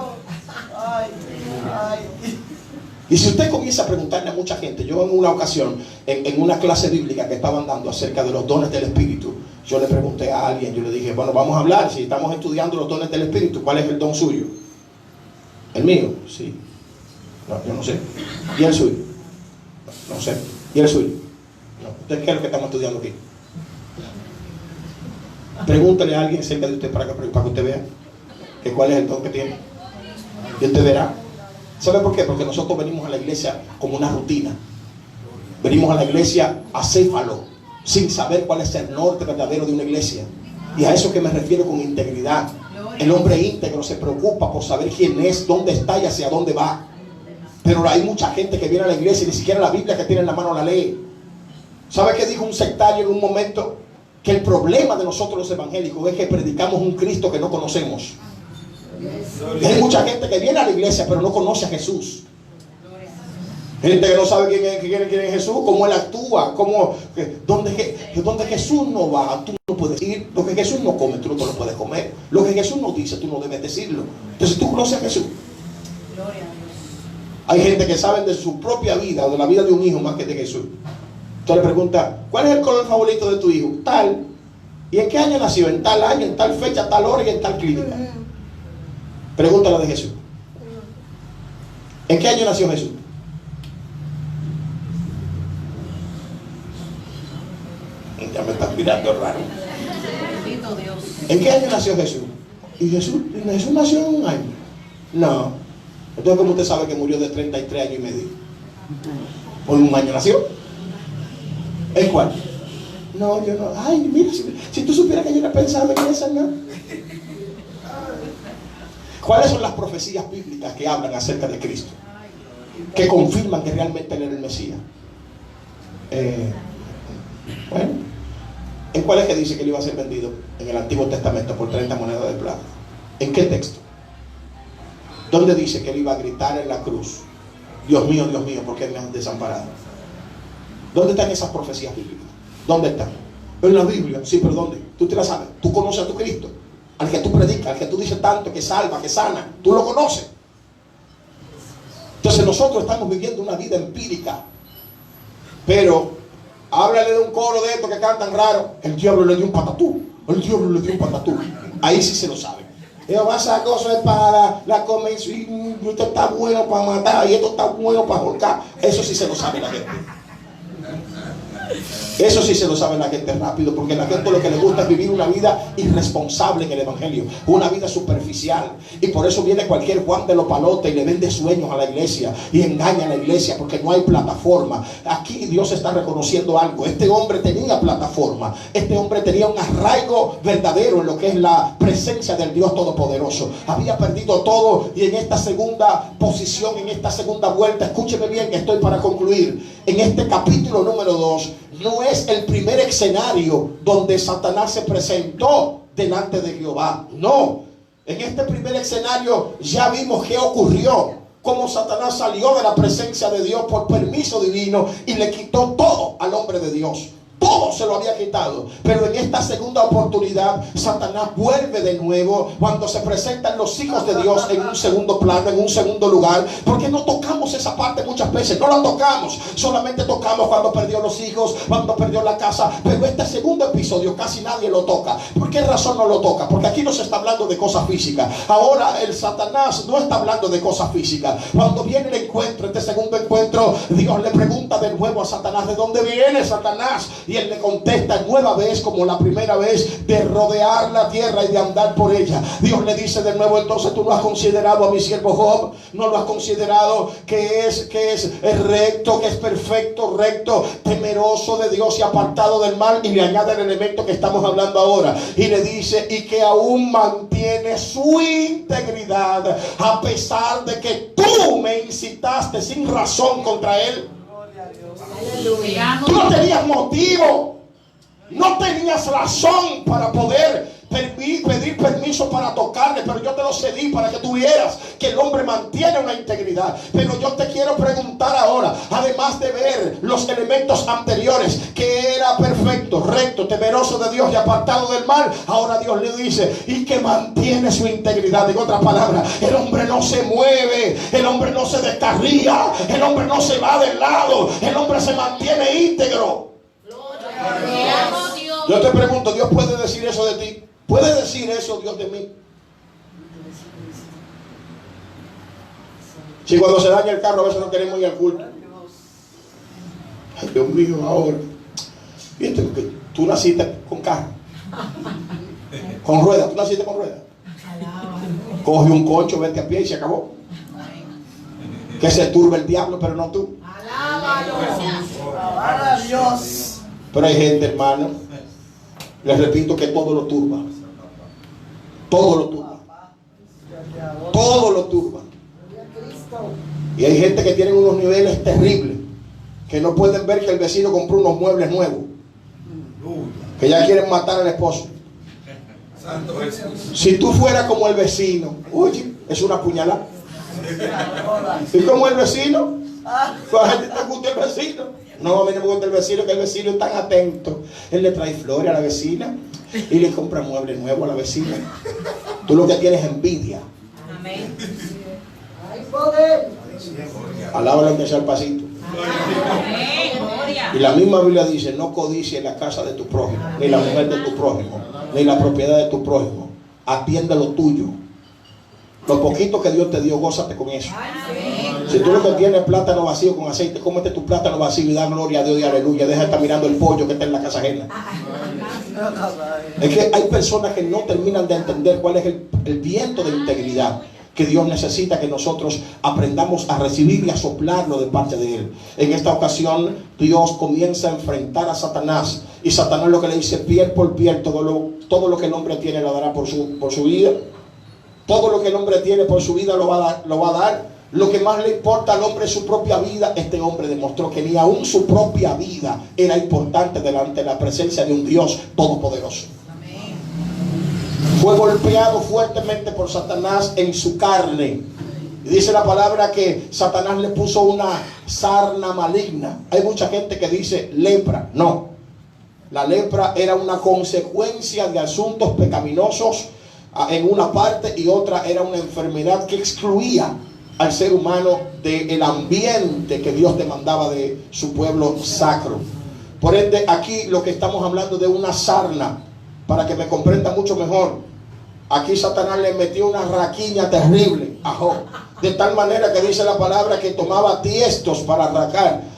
Y si usted comienza a preguntarle a mucha gente, yo en una ocasión, en una clase bíblica que estaban dando acerca de los dones del Espíritu, yo le pregunté a alguien, yo le dije, bueno, vamos a hablar, si estamos estudiando los dones del Espíritu, ¿cuál es el don suyo? ¿El mío? Sí. No, yo no sé. ¿Y el suyo? No sé. ¿Y el suyo? No. ¿Usted qué es lo que estamos estudiando aquí? Pregúntale a alguien cerca de usted para que usted vea que cuál es el don que tiene. Y usted verá. ¿Sabe por qué? Porque nosotros venimos a la iglesia como una rutina. Venimos a la iglesia acéfalo, sin saber cuál es el norte verdadero de una iglesia. Y a eso que me refiero con integridad. El hombre íntegro se preocupa por saber quién es, dónde está y hacia dónde va. Pero hay mucha gente que viene a la iglesia y ni siquiera la Biblia que tiene en la mano la lee. ¿Sabe qué dijo un sectario en un momento? Que el problema de nosotros los evangélicos es que predicamos un Cristo que no conocemos. Y hay mucha gente que viene a la iglesia pero no conoce a Jesús. Gente que no sabe quién es Jesús, cómo Él actúa, donde Jesús no va, tú no puedes ir. Lo que Jesús no come, tú no te lo puedes comer. Lo que Jesús no dice, tú no debes decirlo. Entonces tú conoces a Jesús. Hay gente que sabe de su propia vida o de la vida de un hijo más que de Jesús. Entonces le pregunta, ¿cuál es el color favorito de tu hijo? Tal. ¿Y en qué año nació? En tal año, en tal fecha, tal hora y en tal clínica. Pregúntale de Jesús. ¿En qué año nació Jesús? Ya me estás mirando raro. ¿En qué año nació Jesús? Y Jesús nació en un año. No. Entonces, ¿cómo usted sabe que murió de 33 años y medio? ¿Por un año nació? ¿En cuál? No, yo no. Ay, mira, si tú supieras que yo no pensaba en eso, ¿no? ¿Cuáles son las profecías bíblicas que hablan acerca de Cristo? Que confirman que realmente Él era el Mesías. Bueno, ¿en cuál es que dice que Él iba a ser vendido en el Antiguo Testamento por 30 monedas de plata? ¿En qué texto? ¿Dónde dice que Él iba a gritar en la cruz? Dios mío, ¿por qué me has desamparado? ¿Dónde están esas profecías bíblicas? ¿Dónde están? En la Biblia. Sí, pero ¿dónde? Tú te la sabes. Tú conoces a tu Cristo. Al que tú predicas, al que tú dices tanto, que salva, que sana. Tú lo conoces. Entonces nosotros estamos viviendo una vida empírica. Pero háblale de un coro de estos que cantan raro. El diablo le dio un patatú. El diablo le dio un patatú. Ahí sí se lo sabe. Jehová sacó su espada, la comenzó y esto está bueno para matar y esto está bueno para ahorcar. Eso sí se lo sabe la gente. Eso sí se lo sabe la gente rápido, porque la gente lo que le gusta es vivir una vida irresponsable en el evangelio, una vida superficial, y por eso viene cualquier Juan de los Palotes y le vende sueños a la iglesia y engaña a la iglesia porque no hay plataforma. Aquí Dios está reconociendo algo. Este hombre tenía plataforma, este hombre tenía un arraigo verdadero en lo que es la presencia del Dios Todopoderoso. Había perdido todo y en esta segunda posición, en esta segunda vuelta, escúcheme bien que estoy para concluir, en este capítulo número 2 no es el primer escenario donde Satanás se presentó delante de Jehová. No, en este primer escenario ya vimos qué ocurrió, cómo Satanás salió de la presencia de Dios por permiso divino y le quitó todo al hombre de Dios. Todo se lo había quitado. Pero en esta segunda oportunidad, Satanás vuelve de nuevo cuando se presentan los hijos de Dios en un segundo plano, en un segundo lugar. Porque no tocamos esa parte muchas veces. No la tocamos. Solamente tocamos cuando perdió los hijos, cuando perdió la casa. Pero este segundo episodio casi nadie lo toca. ¿Por qué razón no lo toca? Porque aquí no se está hablando de cosas físicas. Ahora el Satanás no está hablando de cosas físicas. Cuando viene el encuentro, este segundo encuentro, Dios le pregunta de nuevo a Satanás: ¿de dónde viene, Satanás? Y él le contesta nueva vez, como la primera vez, de rodear la tierra y de andar por ella. Dios le dice de nuevo: entonces tú no has considerado a mi siervo Job, no lo has considerado que es recto, que es perfecto, recto, temeroso de Dios y apartado del mal. Y le añade el elemento que estamos hablando ahora, y le dice: y que aún mantiene su integridad a pesar de que tú me incitaste sin razón contra él. Tú no tenías motivo, no tenías razón para poder pedir permiso para tocarle, pero yo te lo cedí para que tú vieras que el hombre mantiene una integridad. Pero yo te quiero preguntar ahora, además de ver los elementos anteriores, que era perfecto, recto, temeroso de Dios y apartado del mal, ahora Dios le dice: y que mantiene su integridad. En otras palabras, el hombre no se mueve, el hombre no se descarría, el hombre no se va del lado, el hombre se mantiene íntegro. Yo te pregunto, ¿Dios puede decir eso de ti? ¿Puede decir eso Dios de mí? Si cuando se daña el carro a veces no queremos ir al culto. Ay, Dios mío, ahora. Fíjate que tú naciste con carro, con ruedas. Tú naciste con ruedas. Coge un concho, vete a pie y se acabó. Que se turbe el diablo, pero no tú. Alaba a Dios. Pero hay gente, hermano, les repito, que todo lo turba. Todo lo turba. Todo lo turba. Y hay gente que tiene unos niveles terribles, que no pueden ver que el vecino compró unos muebles nuevos, que ya quieren matar al esposo. Si tú fueras como el vecino, oye, es una puñalada. ¿Y como el vecino? ¿A ti te gusta el vecino? No, a mí no me gusta el vecino, que el vecino es tan atento. Él le trae flores a la vecina y le compra muebles nuevos a la vecina. Tú lo que tienes es envidia. Amén. Hay poder. Alábalo aunque sea el pasito. Y la misma Biblia dice: no codicies la casa de tu prójimo, ni la mujer de tu prójimo, ni la propiedad de tu prójimo. Atiende lo tuyo. Lo poquito que Dios te dio, gózate con eso. Si tú lo que tienes es plátano vacío con aceite, cómete tu plátano vacío y da gloria a Dios y aleluya. Deja de estar mirando el pollo que está en la casa ajena. Es que hay personas que no terminan de entender cuál es el viento de integridad que Dios necesita que nosotros aprendamos a recibir y a soplarlo de parte de Él. En esta ocasión, Dios comienza a enfrentar a Satanás. Y Satanás lo que le dice: piel por piel, todo lo que el hombre tiene lo dará por su vida. Todo lo que el hombre tiene por su vida lo va a dar. Lo que más le importa al hombre es su propia vida. Este hombre demostró que ni aún su propia vida era importante delante de la presencia de un Dios todopoderoso. Amén. Fue golpeado fuertemente por Satanás en su carne. Y dice la palabra que Satanás le puso una sarna maligna. Hay mucha gente que dice lepra. No. La lepra era una consecuencia de asuntos pecaminosos en una parte, y otra era una enfermedad que excluía al ser humano del ambiente que Dios demandaba de su pueblo sacro. Por ende, aquí lo que estamos hablando de una sarna, para que me comprenda mucho mejor. Aquí Satanás le metió una raquiña terrible a Job, de tal manera que dice la palabra que tomaba tiestos para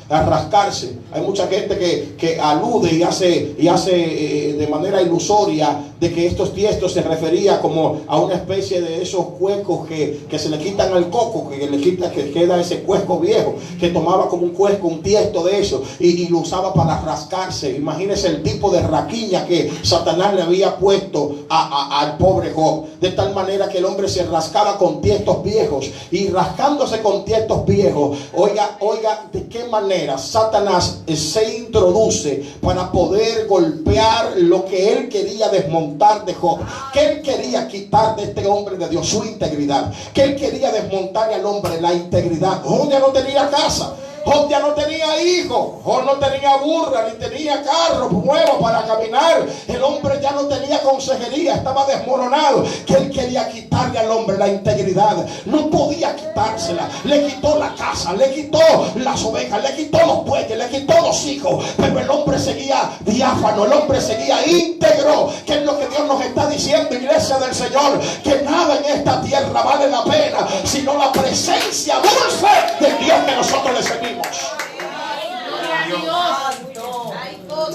rascarse. Hay mucha gente que alude y hace de manera ilusoria de que estos tiestos se refería como a una especie de esos cuescos que se le quitan al coco, que queda ese cuesco viejo, que tomaba como un cuesco, un tiesto de eso, y lo usaba para rascarse. Imagínense el tipo de raquiña que Satanás le había puesto al pobre Job, de tal manera que el hombre se rascaba con tiestos viejos, y rascándose con tiestos viejos, oiga de qué manera Satanás se introduce para poder golpear lo que él quería desmontar de Job, que él quería quitar de este hombre de Dios su integridad, que él quería desmontarle al hombre la integridad. Job ya no tenía casa. Job ya no tenía hijos, Job no tenía burra, ni tenía carro nuevo para caminar. El hombre ya no tenía consejería, estaba desmoronado. Que él quería quitarle al hombre la integridad, no podía quitársela. Le quitó la casa, le quitó las ovejas, le quitó los bueyes, le quitó los hijos, pero el hombre seguía diáfano, el hombre seguía íntegro. Que es lo que Dios nos está diciendo, iglesia del Señor, que nada en esta tierra vale la pena sino la presencia dulce del Dios que nosotros le seguimos.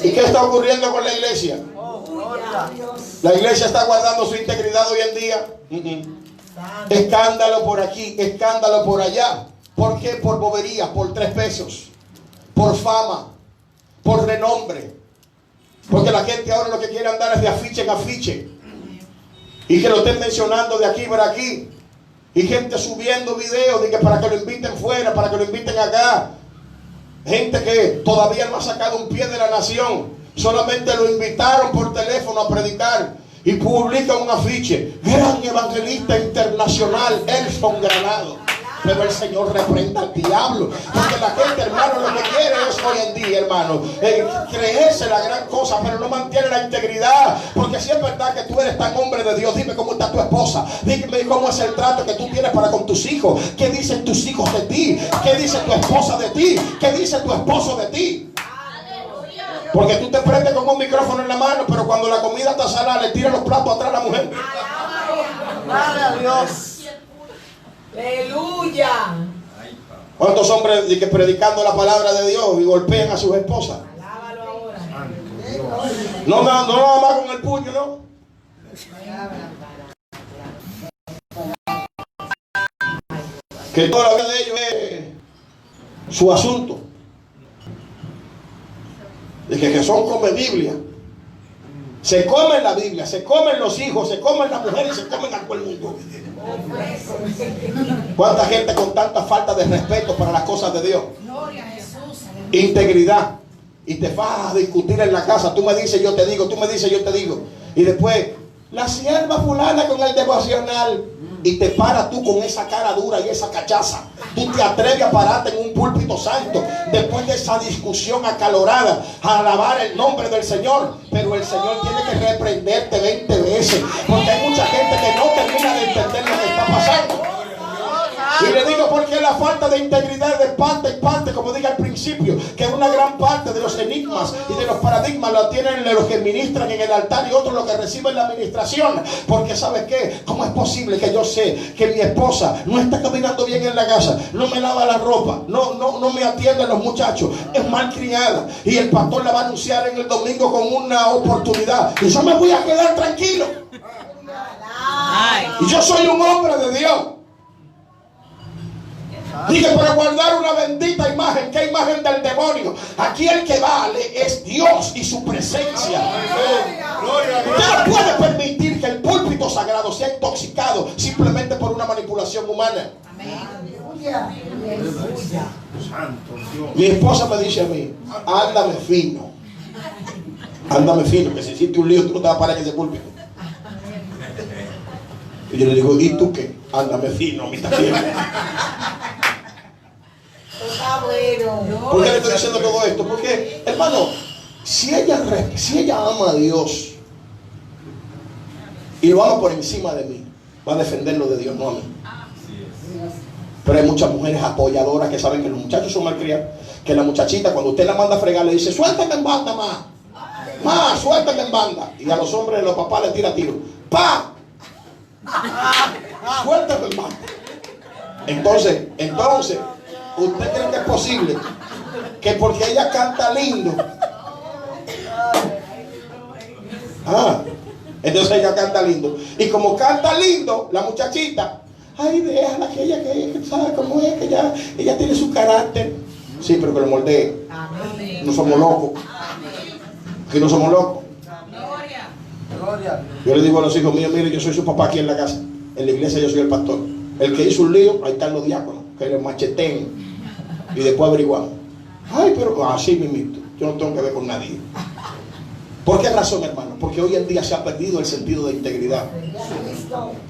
¿Y qué está ocurriendo con la iglesia? La iglesia está guardando su integridad hoy en día. Escándalo por aquí, escándalo por allá. ¿Por qué? Por boberías, por 3 pesos, por fama, por renombre. Porque la gente ahora lo que quiere andar es de afiche en afiche, y que lo estén mencionando de aquí para aquí, y gente subiendo videos de que para que lo inviten fuera, para que lo inviten acá. Gente que todavía no ha sacado un pie de la nación, solamente lo invitaron por teléfono a predicar y publica un afiche: gran evangelista internacional Elson Granado. Pero el Señor reprenda al diablo, porque la gente, hermano, lo que quiere es hoy en día, hermano, creerse la gran cosa, pero no mantiene la integridad. Porque si es verdad que tú eres tan hombre de Dios, dime cómo está tu esposa, dime cómo es el trato que tú tienes para con tus hijos, qué dicen tus hijos de ti, qué dice tu esposa de ti, qué dice tu esposo de ti. Porque tú te prendes con un micrófono en la mano, pero cuando la comida está salada le tira los platos atrás a la mujer. Dale a Dios. Aleluya. ¿Cuántos hombres que predicando la palabra de Dios y golpean a sus esposas? Alábalo ahora. No nada más con el puño, ¿no? Que toda la vida de ellos es su asunto. Y que son come Biblia. Se comen la Biblia, se comen los hijos, se comen las mujeres y se comen a todo el mundo. ¿Cuánta gente con tanta falta de respeto para las cosas de Dios? Integridad. Y te vas a discutir en la casa. Tú me dices, yo te digo. Tú me dices, yo te digo. Y después, la sierva fulana con el devocional. Y te paras tú con esa cara dura y esa cachaza. Tú te atreves a pararte en un púlpito santo después de esa discusión acalorada, a alabar el nombre del Señor. Pero el Señor tiene que reprenderte 20 veces, porque hay mucha gente que no termina de entender lo que está pasando. Y le digo porque la falta de integridad de parte y parte, como dije al principio, que una gran parte de los enigmas y de los paradigmas lo tienen los que ministran en el altar y otros los que reciben la administración. Porque ¿sabes qué? ¿Cómo es posible que yo sé que mi esposa no está caminando bien en la casa, no me lava la ropa, no me atiende a los muchachos, es malcriada, y el pastor la va a anunciar en el domingo con una oportunidad, y yo me voy a quedar tranquilo? Y yo soy un hombre de Dios. Dije, para guardar una bendita imagen. ¿Qué imagen del demonio? Aquí el que vale es Dios y su presencia. Usted no puede permitir que el púlpito sagrado sea intoxicado simplemente por una manipulación humana. Mi esposa me dice a mí: ándame fino. Ándame fino, que si hiciste un lío tú no te vas a parar en ese púlpito. Y yo le digo: ¿y tú qué? Ándame fino, mi también. ¿Por qué le estoy diciendo todo esto? Porque, hermano, si ella ama a Dios y lo ama por encima de mí, va a defenderlo de Dios, no a mí. Pero hay muchas mujeres apoyadoras que saben que los muchachos son malcriados, que la muchachita cuando usted la manda a fregar le dice: suéltame en banda, más, suéltame en banda. Y a los hombres, los papás les tira tiro: pa, suéltame en banda. Entonces ¿usted cree que es posible que porque ella canta lindo? Entonces ella canta lindo. Y como canta lindo, la muchachita, ay, déjala que ella sabe cómo es, que ella tiene su carácter. Sí, pero que lo moldee. No somos locos. Aquí no somos locos. Yo le digo a los hijos míos: mire, yo soy su papá aquí en la casa. En la iglesia yo soy el pastor. El que hizo un lío, ahí están los diáconos, que le macheten. Y después averiguamos. Ay, pero así mismito, yo no tengo que ver con nadie. ¿Por qué razón, hermano? Porque hoy en día se ha perdido el sentido de integridad.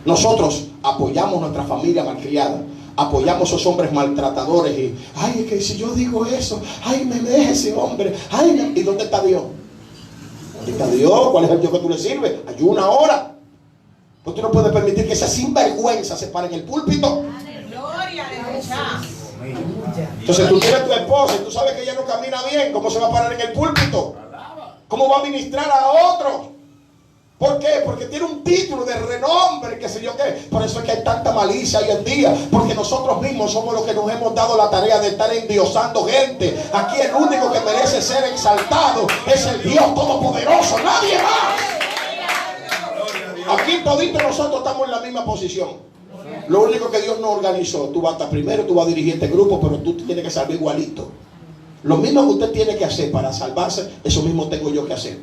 Nosotros apoyamos nuestra familia malcriada, apoyamos a esos hombres maltratadores y, ay, es que si yo digo eso, ay, me deja ese hombre, ay, ¿y dónde está Dios? ¿Dónde está Dios? ¿Cuál es el Dios que tú le sirves? Ayuna ahora. Pues tú no puedes permitir que esa sinvergüenza se pare en el púlpito. Entonces tú tienes tu esposa y tú sabes que ella no camina bien. ¿Cómo se va a parar en el púlpito? ¿Cómo va a ministrar a otros? ¿Por qué? Porque tiene un título de renombre, qué sé yo qué. Por eso es que hay tanta malicia hoy en día. Porque nosotros mismos somos los que nos hemos dado la tarea de estar endiosando gente. Aquí el único que merece ser exaltado es el Dios Todopoderoso, nadie más. Aquí toditos nosotros estamos en la misma posición. Lo único que Dios no organizó, tú vas a estar primero, tú vas a dirigir este grupo, pero tú tienes que salvar igualito. Lo mismo que usted tiene que hacer para salvarse, eso mismo tengo yo que hacer.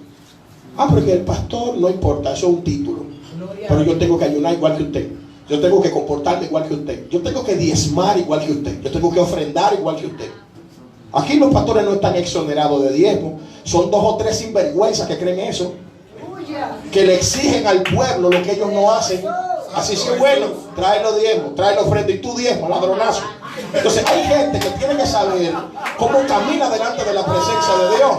Porque el pastor no importa, eso es un título. Pero yo tengo que ayunar igual que usted. Yo tengo que comportarme igual que usted. Yo tengo que diezmar igual que usted. Yo tengo que ofrendar igual que usted. Aquí los pastores no están exonerados de diezmo. Son 2 o 3 sinvergüenzas que creen eso, que le exigen al pueblo lo que ellos no hacen. Así sí es bueno, trae los diezmos, trae la ofrenda y tú diezmo, ladronazo. Entonces hay gente que tiene que saber cómo camina delante de la presencia de Dios.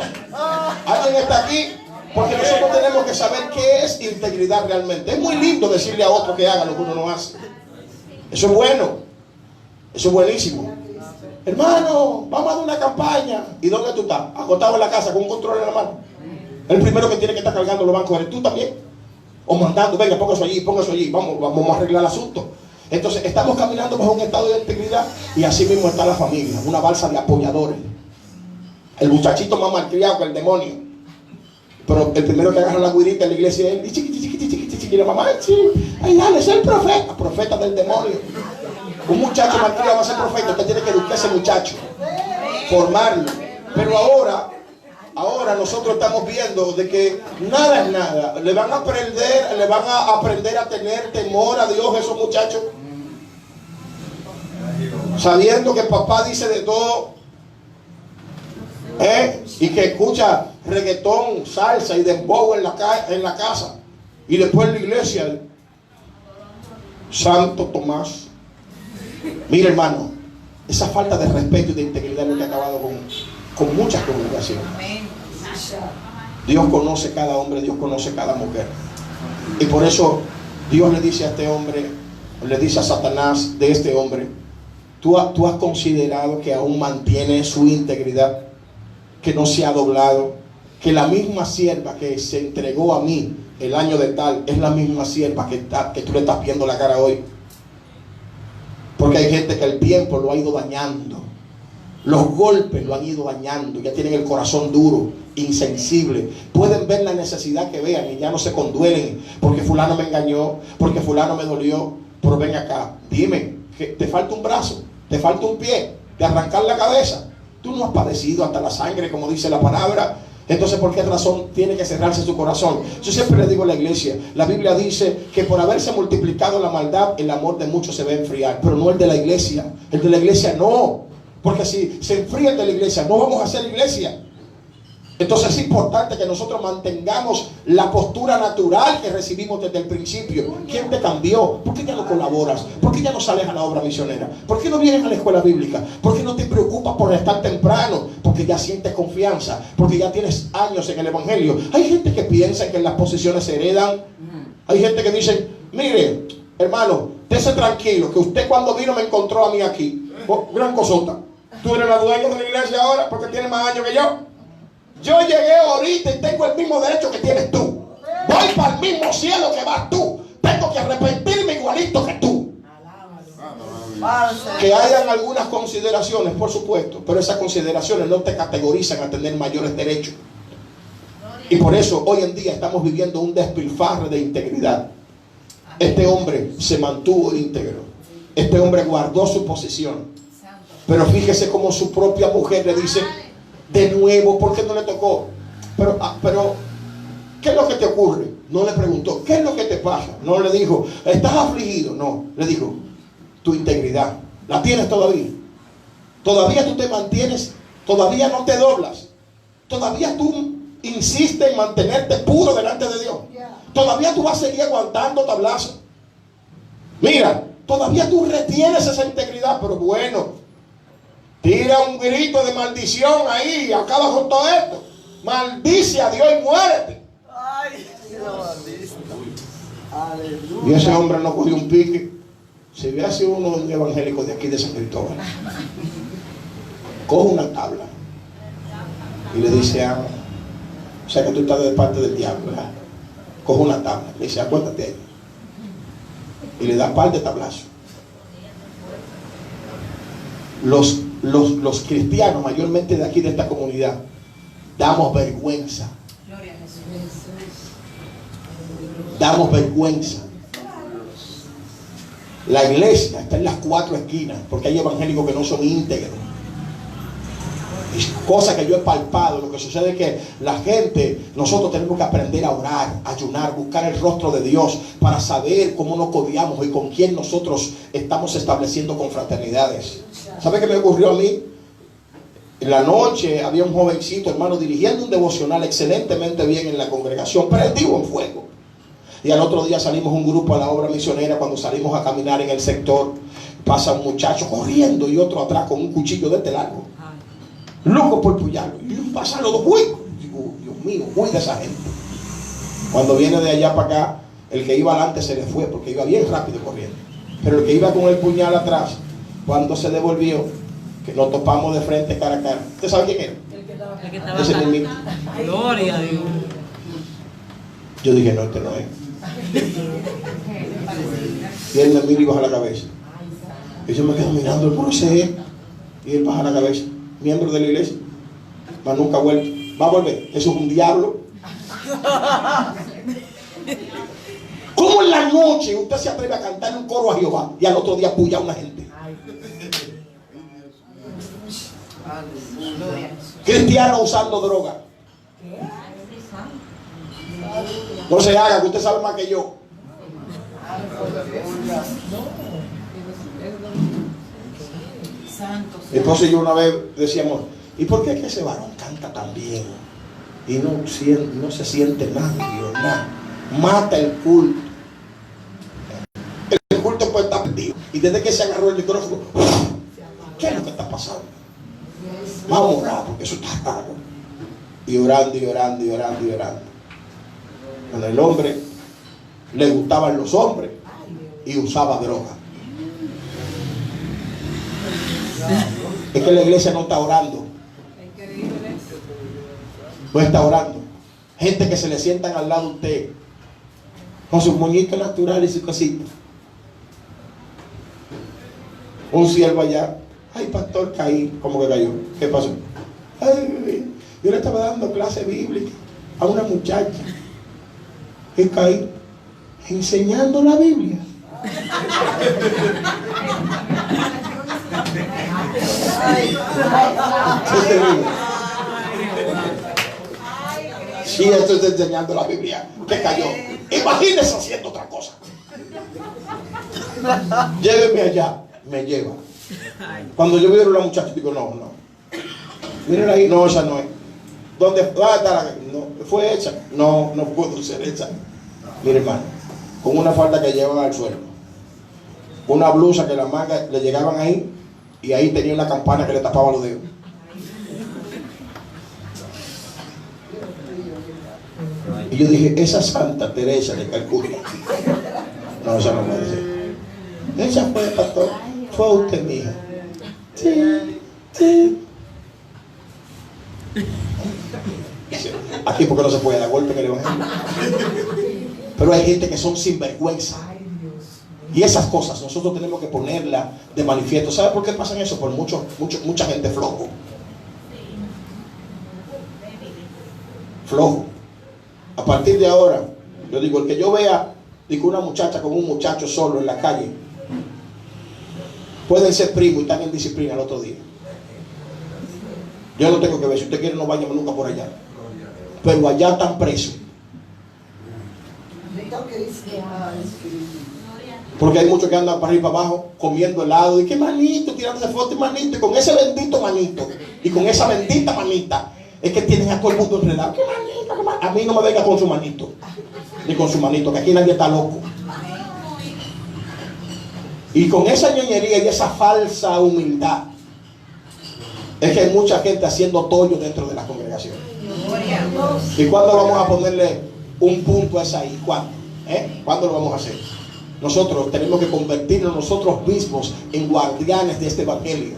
¿Alguien está aquí? Porque nosotros tenemos que saber qué es integridad realmente. Es muy lindo decirle a otro que haga lo que uno no hace. Eso es bueno. Eso es buenísimo. Hermano, vamos a dar una campaña. ¿Y dónde tú estás? Acostado en la casa con un control en la mano. El primero que tiene que estar cargando los bancos eres tú también. O mandando, venga, póngase allí, vamos a arreglar el asunto. Entonces estamos caminando bajo un estado de integridad. Y así mismo está la familia, una balsa de apoyadores. El muchachito más malcriado que el demonio, pero el primero que agarra la guirita en la iglesia es él. Y la mamá, ay, dale, es el profeta del demonio. Un muchacho malcriado va a ser profeta. Usted tiene que educar a ese muchacho, formarlo. Pero ahora nosotros estamos viendo de que nada es nada. Le van a aprender a tener temor a Dios esos muchachos, sabiendo que papá dice de todo, y que escucha reggaetón, salsa y dembow en la casa, y después en la iglesia Santo Tomás. Mira, hermano, esa falta de respeto y de integridad es lo que ha acabado con muchas congregaciones. Dios conoce cada hombre, Dios conoce cada mujer. Y por eso Dios le dice a este hombre, le dice a Satanás de este hombre: tú has considerado que aún mantiene su integridad, que no se ha doblado, que la misma sierva que se entregó a mí el año de tal es la misma sierva que tú le estás viendo la cara hoy. Porque hay gente que el tiempo lo ha ido dañando. Los golpes lo han ido dañando. Ya tienen el corazón duro, insensible. Pueden ver la necesidad que vean y ya no se conduelen. Porque fulano me engañó, porque fulano me dolió. Pero ven acá, dime, que te falta un brazo, te falta un pie, de arrancar la cabeza. Tú no has padecido hasta la sangre, como dice la palabra. Entonces, ¿por qué razón tiene que cerrarse su corazón? Yo siempre le digo a la iglesia, la Biblia dice que por haberse multiplicado la maldad, el amor de muchos se va a enfriar. Pero no el de la iglesia. El de la iglesia no. Porque si se enfría el de la iglesia, no vamos a hacer iglesia. Entonces es importante que nosotros mantengamos la postura natural que recibimos desde el principio. ¿Quién te cambió? ¿Por qué ya no colaboras? ¿Por qué ya no sales a la obra misionera? ¿Por qué no vienes a la escuela bíblica? ¿Por qué no te preocupas por estar temprano? Porque ya sientes confianza, porque ya tienes años en el evangelio. Hay gente que piensa que las posiciones se heredan. Hay gente que dice: mire, hermano, dése tranquilo, que usted cuando vino me encontró a mí aquí. Oh, gran cosota. Tú eres la dueña de la iglesia ahora porque tienes más años que yo. Yo llegué ahorita y tengo el mismo derecho que tienes tú. Voy para el mismo cielo que vas tú. Tengo que arrepentirme igualito que tú. Que hayan algunas consideraciones, por supuesto, pero esas consideraciones no te categorizan a tener mayores derechos. Y por eso hoy en día estamos viviendo un despilfarre de integridad. Este hombre se mantuvo íntegro. Este hombre guardó su posición. Pero fíjese cómo su propia mujer le dice: de nuevo, ¿por qué no le tocó? Pero, ¿qué es lo que te ocurre? No le preguntó, ¿qué es lo que te pasa? No le dijo, ¿estás afligido? No, le dijo, tu integridad, ¿la tienes todavía? ¿Todavía tú te mantienes? ¿Todavía no te doblas? ¿Todavía tú insistes en mantenerte puro delante de Dios? ¿Todavía tú vas a seguir aguantando tablazo? Mira, todavía tú retienes esa integridad. Pero bueno, tira un grito de maldición ahí y acaba con todo esto. Maldice a Dios y muérete. Ay, Dios. Aleluya. Y ese hombre no cogió un pique. Si hubiera sido uno de los evangélicos de aquí de San Cristóbal, coge una tabla y le dice a, o sea que tú estás de parte del diablo, ¿verdad? Coge una tabla, le dice acuéstate ahí y le da par de tablazos. Los cristianos, mayormente de aquí de esta comunidad, damos vergüenza. Damos vergüenza. La iglesia está en las 4 esquinas porque hay evangélicos que no son íntegros. Es cosa que yo he palpado. Lo que sucede es que la gente, nosotros tenemos que aprender a orar, ayunar, buscar el rostro de Dios para saber cómo nos codiamos y con quién nosotros estamos estableciendo confraternidades. ¿Sabe qué me ocurrió a mí? En la noche había un jovencito, hermano, dirigiendo un devocional excelentemente bien en la congregación, prendido en fuego. Y al otro día salimos un grupo a la obra misionera. Cuando salimos a caminar en el sector, pasa un muchacho corriendo y otro atrás con un cuchillo de este largo, loco por puyarlo. Y pasan los dos, uy, digo, Dios mío, cuida a esa gente. Cuando viene de allá para acá, el que iba adelante se le fue porque iba bien rápido corriendo. Pero el que iba con el puñal atrás, cuando se devolvió, que nos topamos de frente cara a cara. ¿Usted sabe quién era? El que estaba Ese acá. mismito. Gloria a Dios. Yo dije, no, este no es. Y él me mira y baja la cabeza. Y yo me quedo mirando, el puro ese es. Y él baja la cabeza. Miembro de la iglesia, mas nunca ha vuelto. Va a volver. Eso es un diablo. ¿Cómo en la noche usted se atreve a cantar un coro a Jehová y al otro día puya a una gente? Cristiano usando droga. No se haga, que usted sabe más que yo. Mi esposa y yo una vez decíamos, ¿y por qué es que ese varón canta tan bien? Y no se siente nada, Dios, nada. Mata el culto. El culto puede estar perdido. Y desde que se agarró el micrófono, ¿qué es lo que está pasando? Vamos a orar porque eso está raro. Y orando, y orando, y orando, y orando. Cuando el hombre le gustaban los hombres y usaba droga. Es que la iglesia no está orando. No está orando. Gente que se le sientan al lado de usted con sus moñitos naturales y sus cositas. Un siervo allá, ay pastor, caí. ¿Cómo que cayó? ¿Qué pasó? Ay, yo le estaba dando clase bíblica a una muchacha y caí enseñando la Biblia. Sí, esto es enseñando la Biblia. Que cayó. Imagínese haciendo otra cosa. Lléveme allá. Me lleva. Cuando yo veo a la muchacha, digo, no. Miren ahí, no, esa no es. ¿Dónde está la? No, fue hecha. No pudo ser hecha. Mire, hermano, con una falda que llevan al suelo, una blusa que las mangas le llegaban ahí, y ahí tenía una campana que le tapaba los dedos. Y yo dije, esa Santa Teresa de Calcuta. No, esa no puede ser. Esa fue, pastor. Fue usted, mija. Sí. Aquí porque no se puede dar golpe en el evangelio. Pero hay gente que son sinvergüenza. Y esas cosas nosotros tenemos que ponerlas de manifiesto. ¿Sabe por qué pasan eso? Por mucha gente flojo. Flojo. A partir de ahora, yo digo, el que yo vea, digo, una muchacha con un muchacho solo en la calle, pueden ser primos y están en disciplina el otro día. Yo no tengo que ver. Si usted quiere, no vayamos nunca por allá. Pero allá están presos. Porque hay muchos que andan para arriba y para abajo comiendo helado y qué manito, tirándose fotos y manito, y con ese bendito manito y con esa bendita manita es que tienen a todo el mundo enredado. ¿Qué manito, qué manito? A mí no me venga con su manito, ni con su manito, que aquí nadie está loco. Y con esa ñoñería y esa falsa humildad es que hay mucha gente haciendo tollo dentro de la congregación. ¿Y cuándo vamos a ponerle un punto a esa ahí? ¿Cuándo? ¿Cuándo lo vamos a hacer? Nosotros tenemos que convertirnos nosotros mismos en guardianes de este evangelio.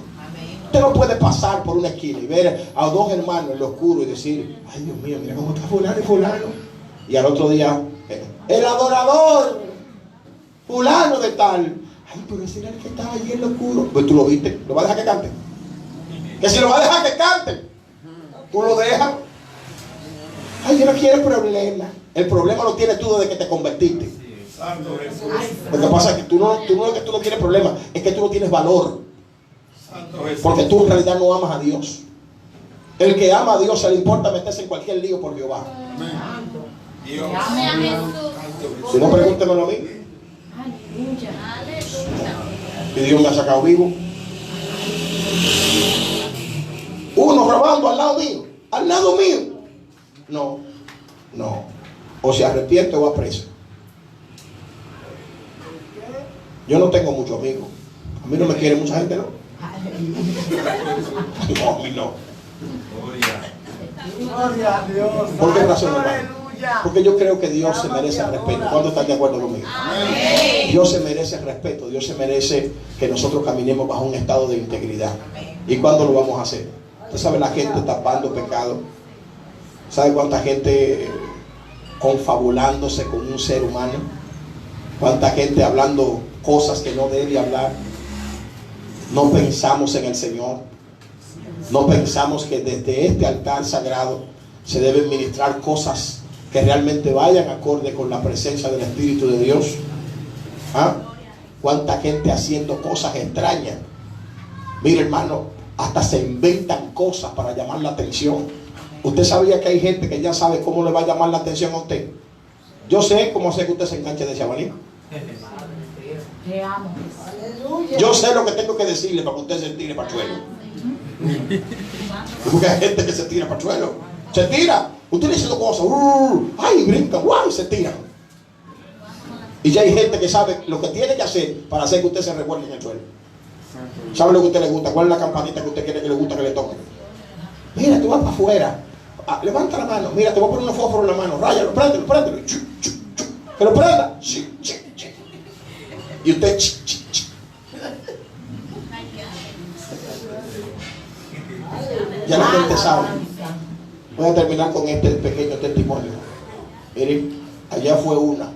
Usted no puede pasar por una esquina y ver a dos hermanos en lo oscuro y decir: ay, Dios mío, mira cómo está fulano y fulano. Y al otro día, el adorador fulano de tal. Ay, pero ese era el que estaba allí en lo oscuro. Pues tú lo viste, ¿lo vas a dejar que cante? Que si lo vas a dejar que cante, tú lo dejas. Ay, yo no quiero problema. El problema lo tienes tú desde que te convertiste. Lo que pasa es que tú no tienes problema, es que tú no tienes valor. Porque tú en realidad no amas a Dios. El que ama a Dios se le importa meterse en cualquier lío por Jehová. Si no, pregúntemelo a mí. Y Dios me ha sacado vivo. Uno robando al lado mío. Al lado mío. No. O se arrepiente o va preso. Yo no tengo muchos amigos. A mí no me quiere mucha gente, ¿no? No, a mí no. Gloria a Dios. ¿Por qué razón, hermano? Porque yo creo que Dios se merece el respeto. ¿Cuándo están de acuerdo conmigo? Dios se merece el respeto. Dios se merece que nosotros caminemos bajo un estado de integridad. ¿Y cuándo lo vamos a hacer? Usted sabe, la gente tapando pecado. ¿Sabe cuánta gente confabulándose con un ser humano? ¿Cuánta gente hablando cosas que no debe hablar? No pensamos en el Señor. No pensamos que desde este altar sagrado se deben ministrar cosas que realmente vayan acorde con la presencia del Espíritu de Dios. ¿Ah? ¿Cuánta gente haciendo cosas extrañas? Mire, hermano, hasta se inventan cosas para llamar la atención. ¿Usted sabía que hay gente que ya sabe cómo le va a llamar la atención a usted? Yo sé cómo hacer que usted se enganche de ese abanico. Te amo. Yo sé lo que tengo que decirle para que usted se tire para el suelo. Porque hay gente que se tira para el suelo. Se tira. Usted le dice dos cosas. Ay, brinca. Guay, se tira. Y ya hay gente que sabe lo que tiene que hacer para hacer que usted se revuelque en el suelo. ¿Sabe lo que a usted le gusta? ¿Cuál es la campanita que usted quiere que le gusta que le toque? Mira, tú vas para afuera. Levanta la mano. Mira, te voy a poner un fósforo en la mano. Ráyalo, préndelo. Que lo prenda. Y usted ya la gente sabe. Voy a terminar con este pequeño testimonio. Miren, allá fue una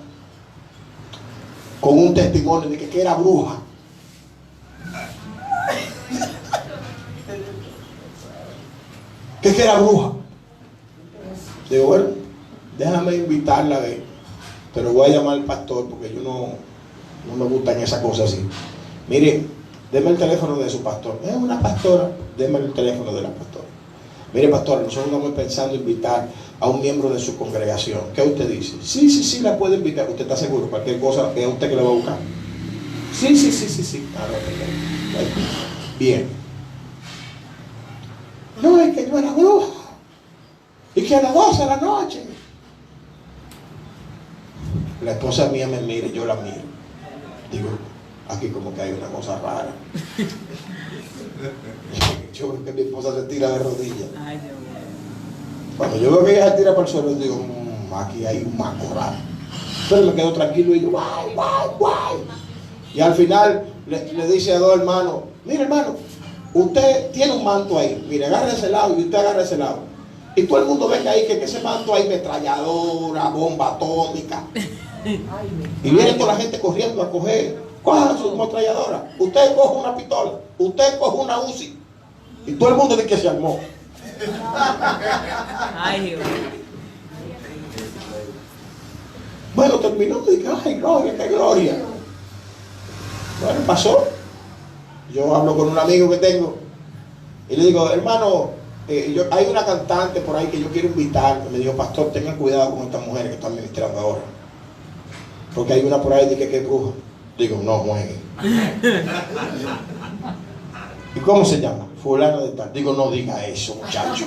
con un testimonio de que era bruja. que era bruja. Digo, bueno, déjame invitarla a ver, pero voy a llamar al pastor porque yo no me gustan esas cosas así. Mire, deme el teléfono de su pastor. Es una pastora, deme el teléfono de la pastora. Mire, pastor, nosotros estamos pensando invitar a un miembro de su congregación. ¿Qué usted dice? Sí, la puede invitar. ¿Usted está seguro? Cualquier cosa, es usted que le va a buscar. Sí. Bien. No, es que yo era bruja. Y que a las 12 de la noche. La esposa mía me mira, yo la miro. Digo, aquí como que hay una cosa rara. Yo veo que mi esposa se tira de rodillas. Cuando yo veo que ella se tira para el suelo, digo, aquí hay un mango raro. Pero me quedo tranquilo y yo, guay. Y al final le dice a dos hermanos, mire hermano, usted tiene un manto ahí, mire, agarra ese lado y usted agarra ese lado. Y todo el mundo venga ahí que ese manto hay metralladora, bomba atómica. Y viene toda la gente corriendo a coger, coja su metralladora. Usted coge una pistola, usted coge una UCI. Y todo el mundo dice que se armó. Bueno, terminó y dije, ay, gloria, qué gloria. Bueno, pasó. Yo hablo con un amigo que tengo y le digo, hermano, hay una cantante por ahí que yo quiero invitar. Me dijo, pastor, tengan cuidado con estas mujeres que están ministrando ahora, porque hay una por ahí que es bruja. Digo, no jueguen. ¿Y cómo se llama? Fulano de tal. Digo, no diga eso, muchacho.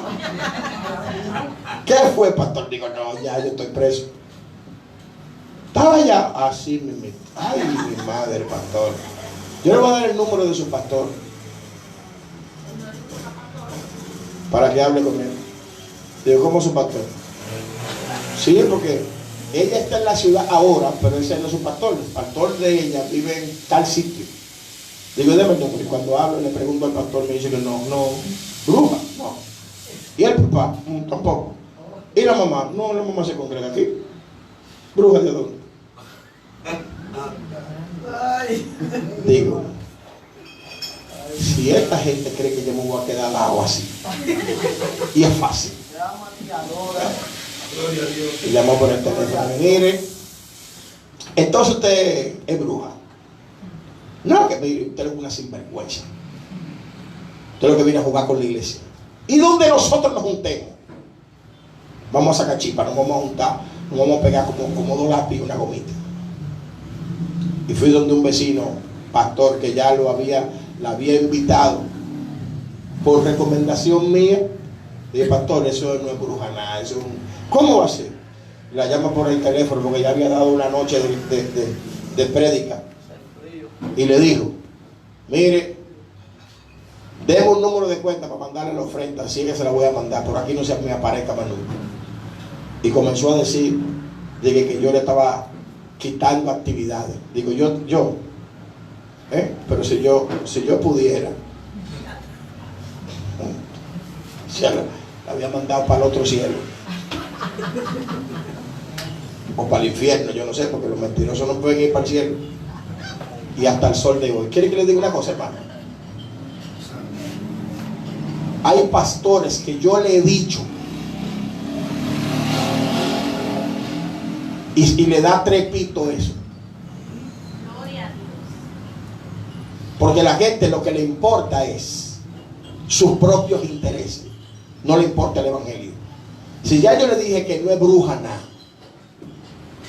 ¿Qué fue, pastor? Digo, no, ya yo estoy preso. Estaba ya así, ay, mi madre, pastor. Yo le voy a dar el número de su pastor para que hable con él. Digo, ¿cómo su pastor? Sí, porque ella está en la ciudad ahora, pero ese no es su pastor. El pastor de ella vive en tal sitio. Digo, déme el número. Y cuando hablo, le pregunto al pastor, me dice que no, bruja, no. Y el papá, tampoco. Y la mamá, no, la mamá se congrega aquí. ¿Bruja de dónde? Digo, si esta gente cree que yo me voy a quedar al lado así, y es fácil. Y llamó por el teléfono, mire, entonces usted es bruja. No, que mire, usted es una sinvergüenza. Usted es lo que viene a jugar con la iglesia. ¿Y donde nosotros nos juntemos? Vamos a sacar chispa, nos vamos a juntar, nos vamos a pegar como dos lápiz y una gomita. Y fui donde un vecino, pastor, que ya la había invitado por recomendación mía. Dije, pastor, eso no es bruja nada, eso es un... ¿Cómo va a ser? La llama por el teléfono porque ya había dado una noche de prédica. Y le dijo, mire, deme un número de cuenta para mandarle la ofrenda, así que se la voy a mandar, por aquí no se me aparezca más nunca. Y comenzó a decir, dije que yo le estaba quitando actividades. Digo, pero si yo pudiera, ya la había mandado para el otro cielo o para el infierno, yo no sé, porque los mentirosos no pueden ir para el cielo. Y hasta el sol de hoy. ¿Quiere que les diga una cosa, hermano? Hay pastores que yo le he dicho y le da trepito eso. Porque la gente lo que le importa es sus propios intereses. No le importa el evangelio. Si ya yo le dije que no es bruja nada,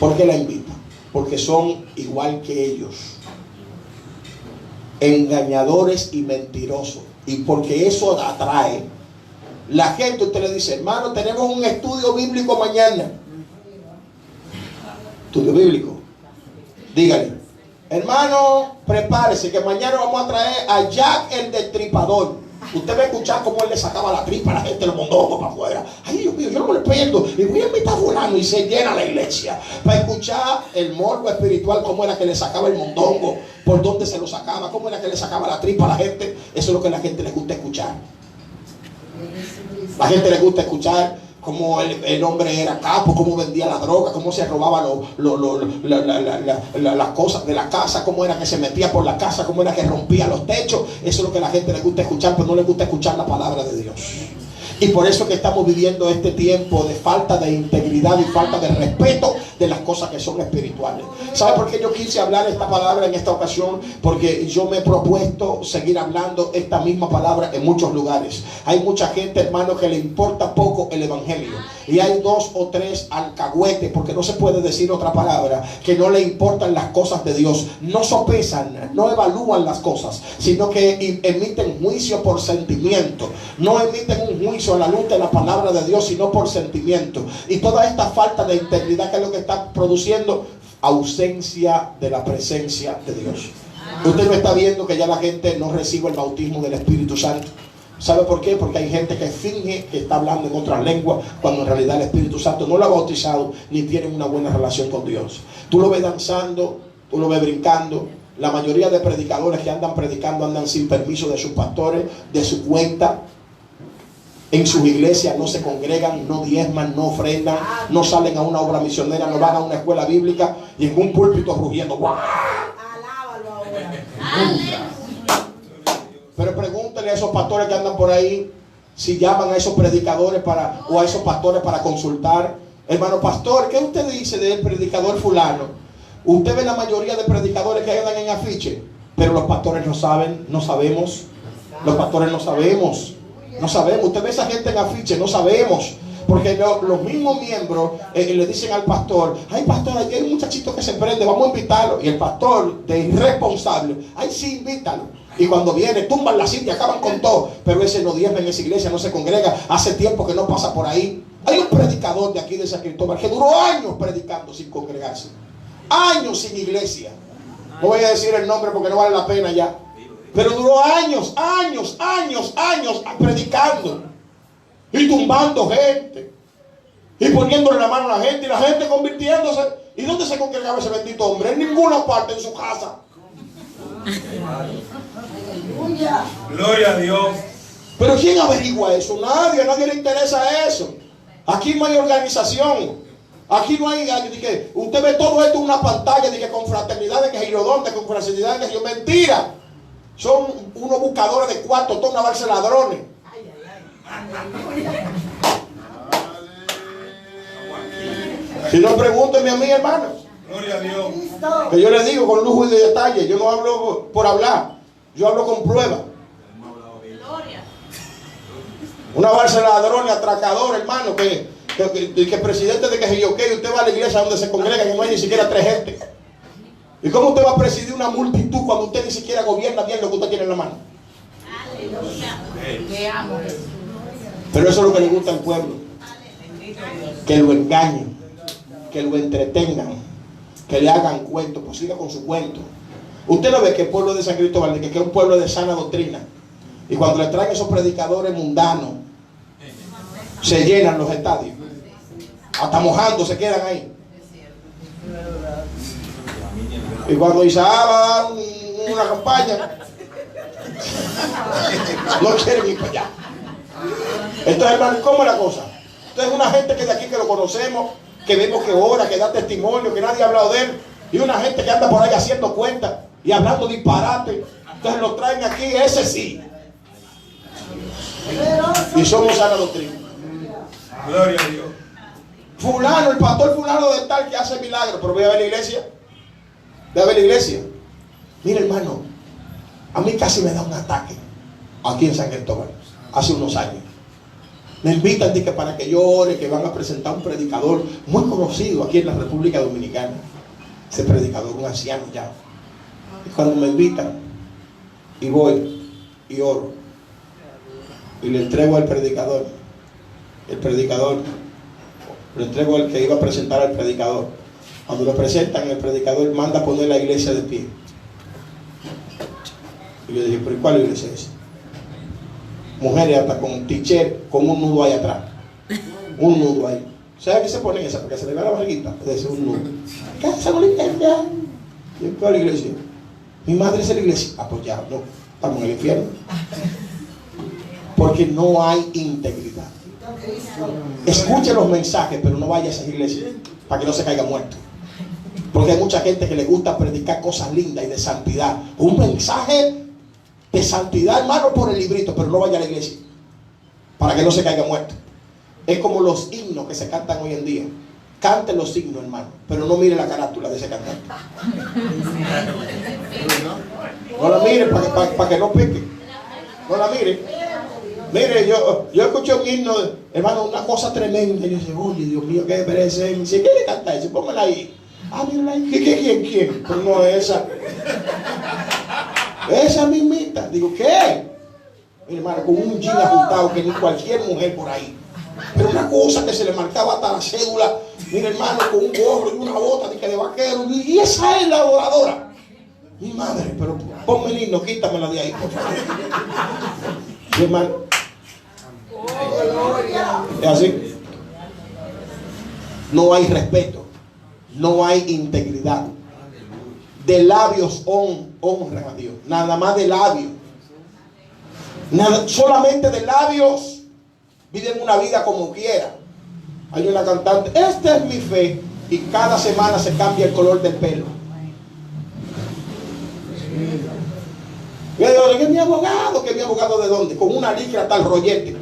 ¿por qué la invita? Porque son igual que ellos, engañadores y mentirosos. Y porque eso atrae la gente. Usted le dice, hermano, tenemos un estudio bíblico mañana. Estudio bíblico. Dígale, hermano, prepárese que mañana vamos a traer a Jack el Destripador. Usted va a escuchar cómo él le sacaba la tripa a la gente del mondongo para afuera. Ay, Dios mío, yo no me lo pierdo. Y voy a invitar a fulano y se llena la iglesia para escuchar el morbo espiritual, cómo era que le sacaba el mondongo, por dónde se lo sacaba, cómo era que le sacaba la tripa a la gente. Eso es lo que a la gente le gusta escuchar. La gente le gusta escuchar cómo el hombre era capo, cómo vendía la droga, cómo se robaba las cosas de la casa, cómo era que se metía por la casa, cómo era que rompía los techos. Eso es lo que a la gente le gusta escuchar, pero no le gusta escuchar la palabra de Dios. Y por eso que estamos viviendo este tiempo de falta de integridad y falta de respeto de las cosas que son espirituales. ¿Sabe por qué yo quise hablar esta palabra en esta ocasión? Porque yo me he propuesto seguir hablando esta misma palabra en muchos lugares. Hay mucha gente, hermano, que le importa poco el evangelio. Y hay dos o tres alcahuetes, porque no se puede decir otra palabra, que no le importan las cosas de Dios. No sopesan, no evalúan las cosas, sino que emiten juicio por sentimiento. No emiten un juicio a la luz de la palabra de Dios, sino por sentimiento. Y toda esta falta de integridad, que es lo que está produciendo ausencia de la presencia de Dios. Usted no está viendo que ya la gente no recibe el bautismo del Espíritu Santo. ¿Sabe por qué? Porque hay gente que finge que está hablando en otras lenguas, cuando en realidad el Espíritu Santo no lo ha bautizado, ni tienen una buena relación con Dios. Tú lo ves danzando, tú lo ves brincando. La mayoría de predicadores que andan predicando andan sin permiso de sus pastores, de su cuenta. En sus iglesias no se congregan, no diezman, no ofrendan, no salen a una obra misionera, no van a una escuela bíblica y en un púlpito rugiendo. ¡Guau! Alábalo ahora. Pero pregúntele a esos pastores que andan por ahí si llaman a esos predicadores o a esos pastores para consultar. Hermano pastor, ¿qué usted dice del predicador fulano? Usted ve la mayoría de predicadores que andan en afiche, pero los pastores no saben, no sabemos. Los pastores no sabemos. No sabemos, usted ve a esa gente en afiche, no sabemos. Porque los mismos miembros le dicen al pastor, ay pastor, aquí hay un muchachito que se prende, vamos a invitarlo. Y el pastor, de irresponsable, ay sí, invítalo. Y cuando viene, tumban la silla, acaban con todo. Pero ese no diezma en esa iglesia, no se congrega, hace tiempo que no pasa por ahí. Hay un predicador de aquí de San Cristóbal que duró años predicando sin congregarse, años sin iglesia. No voy a decir el nombre porque no vale la pena ya. Pero duró años predicando y tumbando gente y poniéndole la mano a la gente y la gente convirtiéndose. ¿Y dónde se congregaba ese bendito hombre? En ninguna parte, en su casa. Gloria a Dios. Pero ¿quién averigua eso? Nadie, a nadie le interesa eso. Aquí no hay organización. Aquí no hay, usted ve todo esto en una pantalla de que confraternidad, de que girodonte, con fraternidad, de que yo, mentira. Son unos buscadores de cuartos, todos una balsa de ladrones. Si no, pregúntenme a mí, hermano. Gloria a Dios. Que yo le digo con lujo y de detalle. Yo no hablo por hablar. Yo hablo con pruebas. Una balsa de ladrones, atracadores, hermano, que presidente de que yo que usted va a la iglesia donde se congrega y no hay ni siquiera 3 gente. ¿Y cómo usted va a presidir una multitud cuando usted ni siquiera gobierna bien lo que usted tiene en la mano? Pero eso es lo que le gusta al pueblo. Que lo engañen, que lo entretengan, que le hagan cuentos, pues siga con su cuento. Usted no ve que el pueblo de San Cristóbal, que es un pueblo de sana doctrina, y cuando le traen esos predicadores mundanos, se llenan los estadios, hasta mojando se quedan ahí. Y cuando Isaac va a dar una campaña, no quieren ir para allá. Entonces, hermano, ¿cómo es la cosa? Entonces, una gente que de aquí que lo conocemos, que vemos que ora, que da testimonio, que nadie ha hablado de él, y una gente que anda por ahí haciendo cuentas y hablando disparate. Entonces lo traen aquí, ese sí. Y somos sana doctrina. Gloria a Dios. Fulano, el pastor fulano de tal que hace milagros. Pero voy a ver la iglesia. Voy a ver la iglesia. Mira, hermano, a mí casi me da un ataque aquí en San Cristóbal, hace unos años. Me invitan para que yo ore, que van a presentar un predicador muy conocido aquí en la República Dominicana. Ese predicador, un anciano ya. Y cuando me invitan, y voy, y oro, y le entrego al predicador, le entrego al que iba a presentar al predicador. Cuando lo presentan, el predicador manda a poner la iglesia de pie. Y yo dije, ¿pero cuál iglesia es? Mujeres hasta con t-shirt, con un nudo ahí atrás. Un nudo ahí. ¿Sabe qué se pone esa? Porque se le va la barriguita. Es decir, un nudo. ¿Qué hace con la iglesia? ¿Y cuál iglesia? Mi madre es la iglesia. Ah, pues ya, no. Estamos en el infierno. Porque no hay integridad. Escuche los mensajes, pero no vaya a esa iglesia para que no se caiga muerto. Porque hay mucha gente que le gusta predicar cosas lindas y de santidad. Un mensaje de santidad, hermano, por el librito, pero no vaya a la iglesia para que no se caiga muerto. Es como los himnos que se cantan hoy en día. Cante los himnos, hermano, pero no mire la carátula de ese cantante. No la mire para que no peque. No la mire. Mire, yo escuché un himno, hermano, una cosa tremenda. Y yo decía, oye, Dios mío, qué presencia. ¿Quién le canta eso? Póngala ahí. Ah, mírala ahí. ¿Quién? Pues no es esa. Esa mismita. Digo, ¿qué? Mire, hermano, con un jean ajuntado que ni cualquier mujer por ahí. Pero una cosa que se le marcaba hasta la cédula. Mire, hermano, con un gorro y una bota de vaquero. Y esa es la adoradora. Mi madre, pero ponme el himno, quítamela de ahí, por favor. Mi hermano. Es así. No hay respeto. No hay integridad. De labios honran a Dios. Nada más de labios. Solamente de labios. Viven una vida como quiera. Hay una cantante, esta es mi fe, y cada semana se cambia el color del pelo. Yo digo, ¿qué es mi abogado? ¿Qué es mi abogado de dónde? Con una licra tal rollete.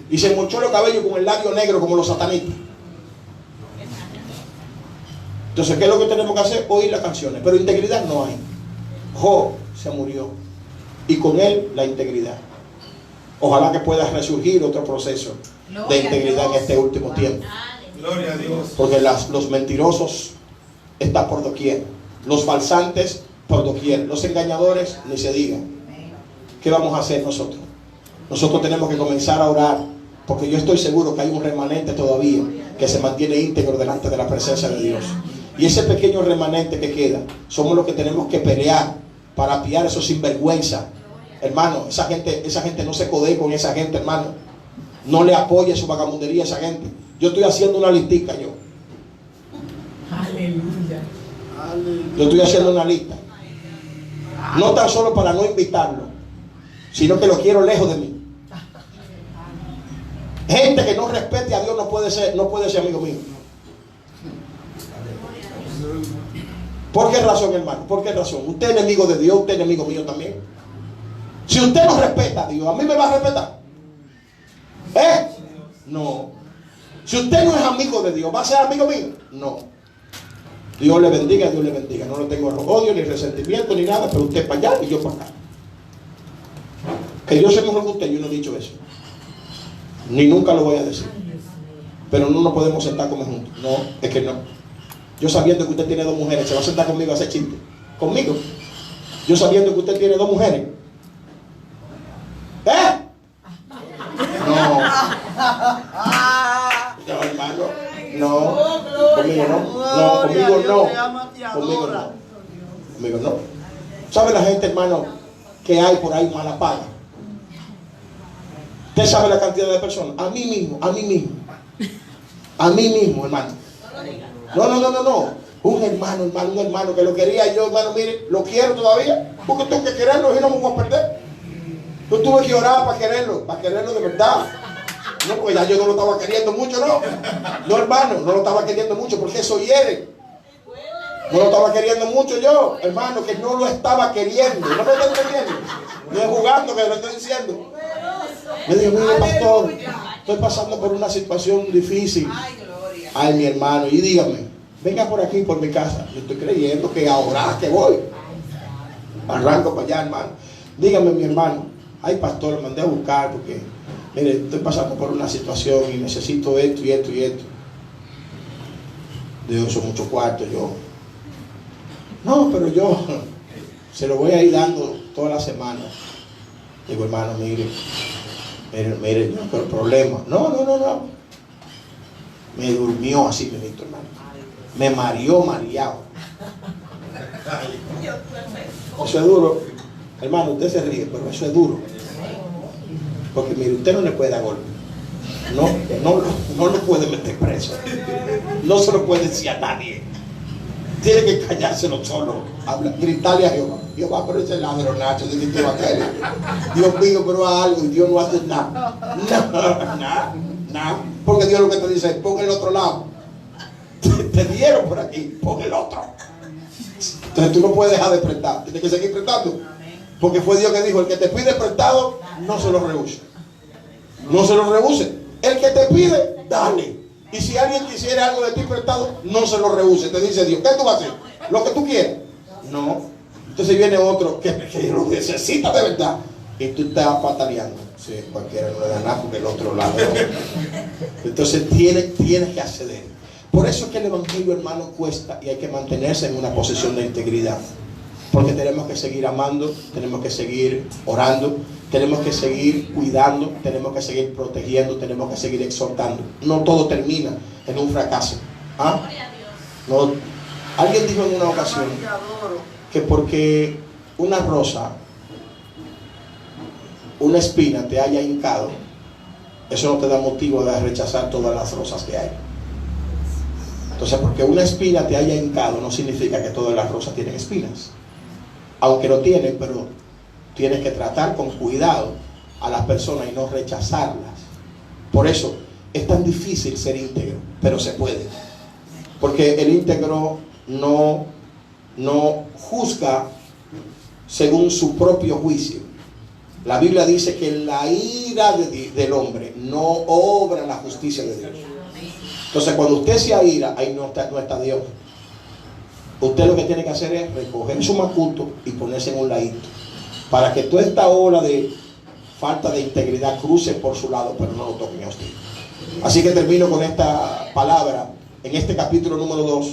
Y se mochó los cabellos con el labio negro como los satanistas. Entonces, ¿qué es lo que tenemos que hacer? Oír las canciones. Pero integridad no hay. Job se murió. Y con él la integridad. Ojalá que pueda resurgir otro proceso de integridad en este último tiempo. Gloria a Dios. Porque los mentirosos están por doquier. Los falsantes por doquier. Los engañadores ni se digan. ¿Qué vamos a hacer nosotros? Nosotros tenemos que comenzar a orar. Porque yo estoy seguro que hay un remanente todavía que se mantiene íntegro delante de la presencia de Dios. Y ese pequeño remanente que queda, somos los que tenemos que pelear para pillar esos sinvergüenza. Hermano, esa gente no se codee con esa gente, hermano. No le apoye su vagabundería a esa gente. Yo estoy haciendo una listica, yo. Aleluya. Yo estoy haciendo una lista. No tan solo para no invitarlo, sino que lo quiero lejos de mí. Gente que no respete a Dios no puede ser amigo mío. ¿Por qué razón, hermano? ¿Por qué razón? Usted es enemigo de Dios, usted es enemigo mío también. Si usted no respeta a Dios, ¿a mí me va a respetar? No. Si usted no es amigo de Dios, ¿va a ser amigo mío? No. Dios le bendiga, Dios le bendiga. No le tengo odio, ni resentimiento, ni nada, pero usted para allá y yo para acá. Que yo soy mejor que usted, yo no he dicho eso. Ni nunca lo voy a decir. Pero no nos podemos sentar a comer juntos. No, es que no. Yo sabiendo que usted tiene 2 mujeres, ¿se va a sentar conmigo a hacer chiste? ¿Conmigo? Yo sabiendo que usted tiene 2 mujeres. No. No, hermano. No. Conmigo no. No, conmigo no. Conmigo no. Conmigo no. ¿Sabe la gente, hermano, que hay por ahí mala paga? ¿Usted sabe la cantidad de personas? A mí mismo, hermano. No. Un hermano que lo quería yo, hermano, mire, lo quiero todavía. Porque tengo que quererlo y no me voy a perder. Yo tuve que orar para quererlo de verdad. No, porque ya yo no lo estaba queriendo mucho, no. No, hermano, no lo estaba queriendo mucho porque eso hiere. No lo estaba queriendo mucho yo, hermano, que no lo estaba queriendo. No me está entendiendo. No es jugando que lo estoy diciendo. Me dijo, mire, pastor, estoy pasando por una situación difícil. Ay, mi hermano, y dígame, venga por aquí, por mi casa. Yo estoy creyendo que ahora que voy, arranco para allá, hermano. Dígame, mi hermano, ay, pastor, lo mandé a buscar porque, mire, estoy pasando por una situación y necesito esto y esto y esto. Dios, son muchos cuartos, yo. No, pero yo se lo voy a ir dando toda la semana. Digo, hermano, mire, no, pero el problema. No. Me durmió así, me dijo, hermano. Me mareado. Eso es duro. Hermano, usted se ríe, pero eso es duro. Porque mire, usted no le puede dar golpe. No lo puede meter preso. No se lo puede decir a nadie. Tiene que callárselo solo. Gritarle a Jehová. Jehová, pero ese ladronazo de que evangelio. Dios mío, pero haz algo y Dios no hace nada. Nada. Porque Dios lo que te dice es pon el otro lado. Te dieron por aquí, pon el otro. Entonces tú no puedes dejar de prestar. Tienes que seguir prestando. Porque fue Dios que dijo, el que te pide prestado, no se lo rehúse. No se lo rehúse. El que te pide, dale. Y si alguien quisiera algo de ti prestado, no se lo rehúse. Te dice Dios, ¿qué tú vas a hacer? ¿Lo que tú quieres? No. Entonces viene otro que lo necesita de verdad. Y tú estás pataleando. Sí, cualquiera no le da nada porque el otro lado. Entonces tienes que acceder. Por eso es que el evangelio, hermano, cuesta y hay que mantenerse en una posición de integridad. Porque tenemos que seguir amando, tenemos que seguir orando, tenemos que seguir cuidando, tenemos que seguir protegiendo, tenemos que seguir exhortando. No todo termina en un fracaso. ¿Ah? No. Alguien dijo en una ocasión que porque una rosa, una espina te haya hincado, eso no te da motivo de rechazar todas las rosas que hay. Entonces, porque una espina te haya hincado no significa que todas las rosas tienen espinas. Aunque lo tienen, pero tienes que tratar con cuidado a las personas y no rechazarlas. Por eso es tan difícil ser íntegro, pero se puede. Porque el íntegro no juzga según su propio juicio. La Biblia dice que la ira del hombre no obra la justicia de Dios. Entonces cuando usted se aira, ahí no está Dios. Usted lo que tiene que hacer es recoger su macuto y ponerse en un ladito para que toda esta ola de falta de integridad cruce por su lado, pero no lo toquen a usted. Así que termino con esta palabra. En este capítulo número 2,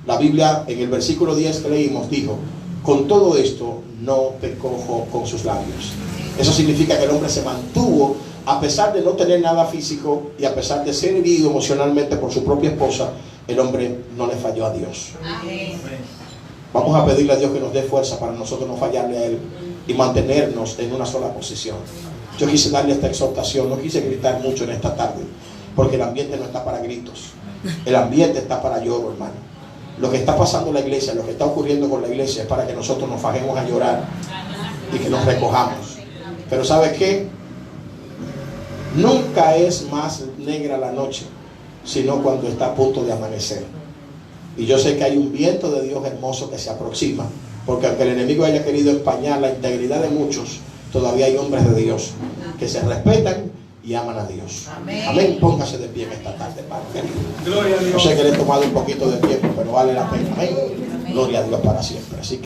la Biblia en el versículo 10 que leímos dijo: con todo esto no pecó con sus labios. Eso significa que el hombre se mantuvo a pesar de no tener nada físico y a pesar de ser herido emocionalmente por su propia esposa. el hombre no le falló a Dios. Vamos a pedirle a Dios que nos dé fuerza para nosotros no fallarle a Él y mantenernos en una sola posición. Yo quise darle esta exhortación, no quise gritar mucho en esta tarde, porque el ambiente no está para gritos. El ambiente está para lloro, hermano. Lo que está pasando en la iglesia, lo que está ocurriendo con la iglesia es para que nosotros nos fajemos a llorar y que nos recojamos. Pero ¿sabes qué? Nunca es más negra la noche, sino cuando está a punto de amanecer. Y yo sé que hay un viento de Dios hermoso que se aproxima, porque aunque el enemigo haya querido empañar la integridad de muchos, todavía hay hombres de Dios que se respetan y aman a Dios. Amén. Amén. Póngase de pie en esta tarde, hermano querido. Gloria a Dios. Yo sé que le he tomado un poquito de tiempo, pero vale la pena. Amén. Gloria a Dios para siempre. Así que